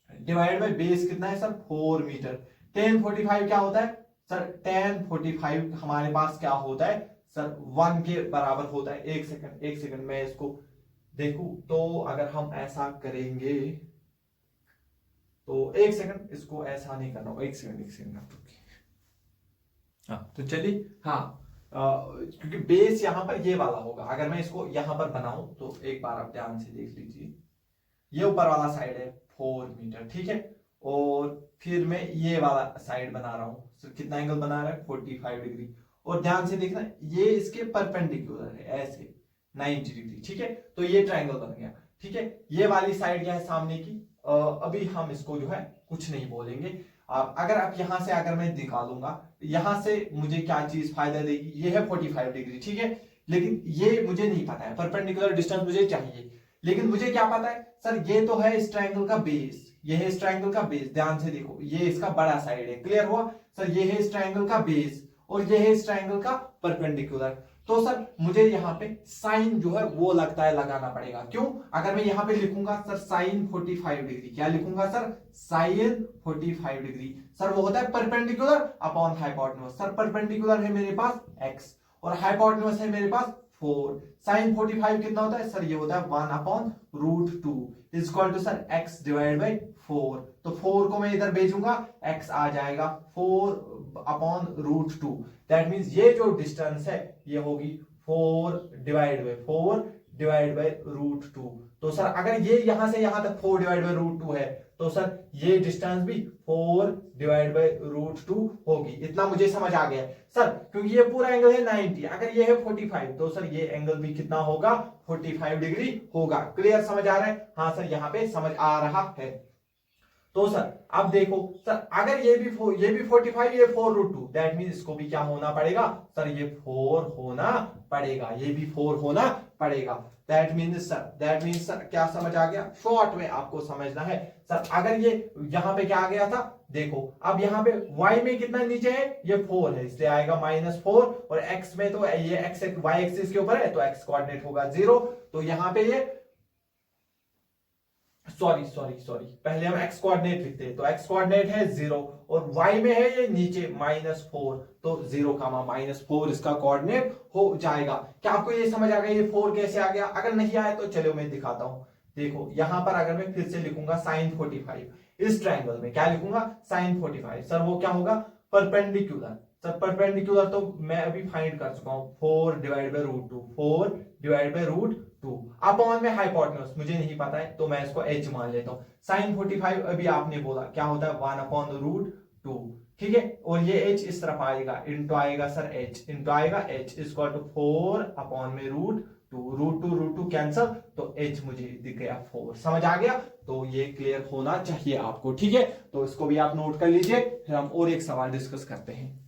डिवाइड बाय बेस कितना है सर, 4 मीटर। tan 45 क्या होता है सर, tan 45 हमारे पास क्या होता है सर, 1 के बराबर होता है। एक सेकंड मैं इसको देखूं, तो अगर हम ऐसा करेंगे तो एक सेकंड, इसको ऐसा नहीं करना होगा, एक सेकंड। हाँ तो चलिए, हाँ क्योंकि बेस यहां पर ये वाला होगा, अगर मैं इसको यहां पर बनाऊं तो एक बार आप ध्यान से देख लीजिए, ये ऊपर वाला साइड है 4 मीटर, ठीक है, और फिर मैं ये वाला साइड बना रहा हूं, तो कितना एंगल बना रहा है, 45 डिग्री। और ध्यान से देखना ये इसके परपेंडिकुलर है ऐसे 90 डिग्री। ठीक है, तो ये ट्रायंगल बन गया। ठीक है, ये वाली साइड क्या है सामने की, अभी हम इसको जो है कुछ नहीं बोलेंगे। अगर आप यहां से अगर मैं निकालूंगा, यहां से मुझे क्या चीज फायदा देगी, ये है 45 डिग्री। ठीक है, लेकिन ये मुझे नहीं पता है, परपेंडिकुलर डिस्टेंस मुझे चाहिए, लेकिन मुझे क्या पता है सर, ये तो है इस ट्रायंगल का बेस, ये है इस ट्रायंगल का बेस। ध्यान से देखो, ये इसका बड़ा साइड है। क्लियर हुआ सर, ये है इस ट्रायंगल का बेस और ये है इस ट्रायंगल का परपेंडिकुलर। तो सर मुझे यहाँ पे साइन जो है वो लगता है लगाना पड़ेगा। क्यों? अगर मैं यहाँ पे लिखूंगा सर साइन 45 डिग्री, क्या लिखूंगा सर, साइन 45 डिग्री। सर वो होता है perpendicular upon hypotenuse. Sir perpendicular है मेरे पास x और हाइपोटेन्यूज है मेरे पास 4। साइन 45 कितना होता है सर, ये होता है 1 upon √2 is equal to sir x divide by 4। तो 4 को मैं इधर भेजूंगा, x आ जाएगा 4 अपॉन √2। दैट मींस ये जो डिस्टेंस है ये होगी 4 डिवाइड बाई √2। तो सर अगर ये यहां से यहां तक 4 डिवाइड बाई √2 है, तो सर ये डिस्टेंस भी 4 डिवाइड बाई √2 होगी। इतना मुझे समझ आ गया सर, क्योंकि ये पूरा एंगल है 90, अगर ये है 45, तो सर ये एंगल भी कितना होगा, 45 डिग्री होगा। क्लियर, समझ आ रहा है? हाँ सर, यहाँ पे समझ आ रहा है। तो सर अब देखो सर, अगर ये भी 45, ये 4 √2, दैट मींस इसको भी क्या होना पड़ेगा सर, ये 4 होना पड़ेगा, ये भी 4 होना पड़ेगा। दैट मीन्स सर क्या समझ आ गया, शॉर्ट में आपको समझना है सर। अगर ये यहाँ पे क्या आ गया था, देखो अब यहाँ पे y में कितना नीचे है, ये 4 है, इसलिए आएगा -4, और x में तो ये x y एक्सिस के ऊपर है तो x कोऑर्डिनेट होगा 0, तो यहाँ पे ये सॉरी पहले हम x कोऑर्डिनेट लिखते हैं, तो x कोऑर्डिनेट है 0 और y में है ये नीचे -4, तो 0, -4 इसका कोऑर्डिनेट हो जाएगा। क्या आपको ये समझ आ गया ये 4 कैसे आ गया? अगर नहीं आया तो चलो मैं दिखाता हूं। देखो यहां पर अगर मैं फिर से लिखूंगा sin 45, इस ट्रायंगल में क्या लिखूंगा, sin 45। सर वो क्या होगा, परपेंडिकुलर। सर परपेंडिकुलर तो मैं अभी फाइंड कर चुका हूं, 4/√2, 4/√2 अपॉन में हाइपोटेन्यूज मुझे नहीं पता है तो मैं इसको h मान लेता हूं। sin 45 अभी आपने बोला क्या होता है, 1/√2, ठीक है, और ये h इस तरफ आएगा, इंटू आएगा सर h, इंटू आएगा h इक्वल टू 4/√2, √2 कैंसल, तो h मुझे दिख गया 4। समझ आ गया? तो ये क्लियर होना चाहिए आपको, ठीक है। तो इसको भी आप नोट कर लीजिए, फिर हम और एक सवाल डिस्कस करते हैं।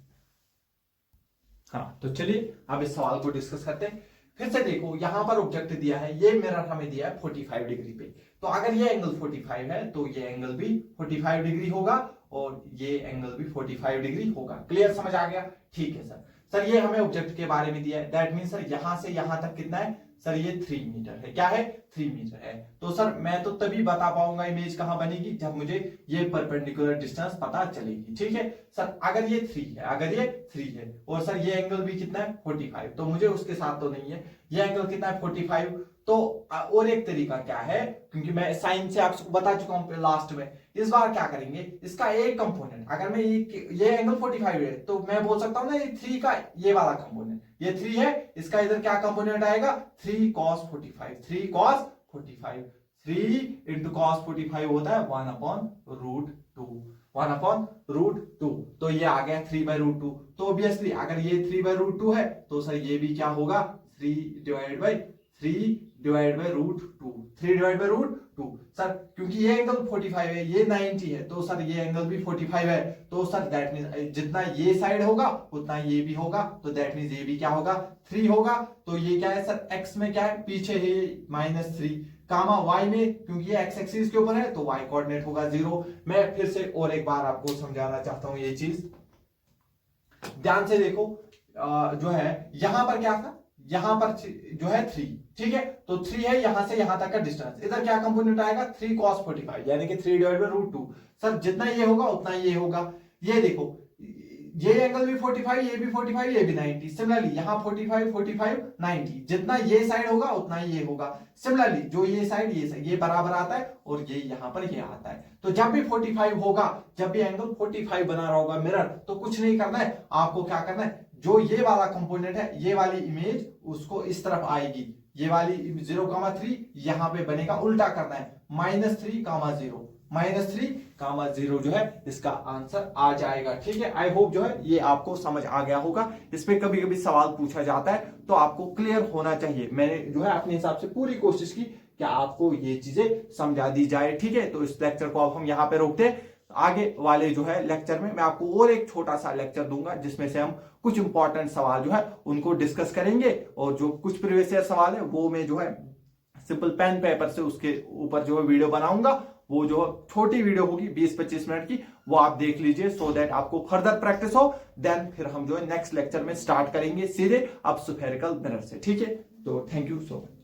हाँ तो चलिए अब इस सवाल को डिस्कस करते हैं। फिर से देखो यहां पर ऑब्जेक्ट दिया है, ये मिरर हमें दिया है 45 डिग्री पे, तो अगर ये एंगल 45 है तो ये एंगल भी 45 डिग्री होगा और ये एंगल भी 45 डिग्री होगा। क्लियर, समझ आ गया? ठीक है सर। सर ये हमें ऑब्जेक्ट के बारे में दिया है, दैट मीन सर यहां से यहां तक कितना है, सर ये 3 मीटर है। क्या है? 3 मीटर है। तो सर मैं तो तभी बता पाऊंगा इमेज कहां बनेगी जब मुझे ये परपेंडिकुलर डिस्टेंस पता चलेगी, ठीक है सर। अगर ये 3 है, अगर ये 3 है और सर ये एंगल भी कितना है 45, तो मुझे उसके साथ तो नहीं है, ये एंगल कितना है 45, तो और एक तरीका क्या है, क्योंकि मैं साइन से आपको बता चुका हूं लास्ट में, इस बार क्या करेंगे, इसका एक कंपोनेंट, अगर मैं ये एंगल 45 है तो मैं बोल सकता हूं ना ये 3 का ये वाला कंपोनेंट, ये 3 है, इसका इधर क्या कंपोनेंट आएगा 3 cos 45, 3 cos 45, 3 इंटू cos 45 होता है 1/√2, 1/√2, तो ये आ गया 3/√2। तो ऑब्वियसली अगर ये 3/√2 है तो सर ये भी क्या होगा 3/√2 सर, क्योंकि ये एंगल 45 है, ये 90 है, तो सर ये एंगल भी 45 है, तो सर दैट मींस जितना ये साइड होगा उतना ये भी होगा, तो दैट मींस ये भी क्या होगा 3 होगा। तो ये क्या है सर, x में क्या है, पीछे है -3, कामा y में क्योंकि ये x एक्सिस के ऊपर है तो y कोऑर्डिनेट होगा 0। मैं फिर से और एक बार आपको समझाना चाहता हूं ये चीज, ध्यान से देखो। जो है यहां पर क्या था, यहां पर जो है 3, ठीक है, तो 3 है यहां से यहां तक का डिस्टेंस, इधर क्या कंपोनेंट आएगा 3 cos 45, यानी कि 3/√2। सर जितना ये होगा उतना ये होगा। ये देखो ये एंगल भी 45, ये भी 45, ये भी 90, सिमिलरली यहाँ 45 45 90, जितना ये साइड होगा उतना ये होगा। सिमिलरली जो ये साइड ये बराबर आता है और ये यहाँ पर ये आता है। तो जब भी 45 होगा, जब भी एंगल 45 बना रहा होगा मिरर, तो कुछ नहीं करना है आपको, क्या करना है, जो ये वाला कंपोनेंट है, ये वाली इमेज उसको इस तरफ आएगी, ये वाली 0,3 यहां पे बनेगा, उल्टा करना है -3,0, -3,0 जो है इसका आंसर आ जाएगा, ठीक है। आई होप जो है ये आपको समझ आ गया होगा। इस पे कभी कभी सवाल पूछा जाता है तो आपको क्लियर होना चाहिए। मैंने जो है अपने हिसाब से पूरी कोशिश की कि आपको ये चीजें समझा दी जाए, ठीक है। तो इस लेक्चर को अब हम यहाँ पे रोकते हैं। आगे वाले जो है लेक्चर में मैं आपको और एक छोटा सा लेक्चर दूंगा जिसमें से हम कुछ इंपॉर्टेंट सवाल जो है उनको डिस्कस करेंगे, और जो कुछ प्रीवियस ईयर सवाल है वो मैं जो है सिंपल पेन पेपर से उसके ऊपर जो है वीडियो बनाऊंगा। वो जो छोटी वीडियो होगी 20-25 मिनट की, वो आप देख लीजिए सो दैट आपको फर्दर प्रैक्टिस हो। देन फिर हम जो है नेक्स्ट लेक्चर में स्टार्ट करेंगे सीधे अब स्फेरिकल मिरर से, ठीक है। तो थैंक यू सो मच।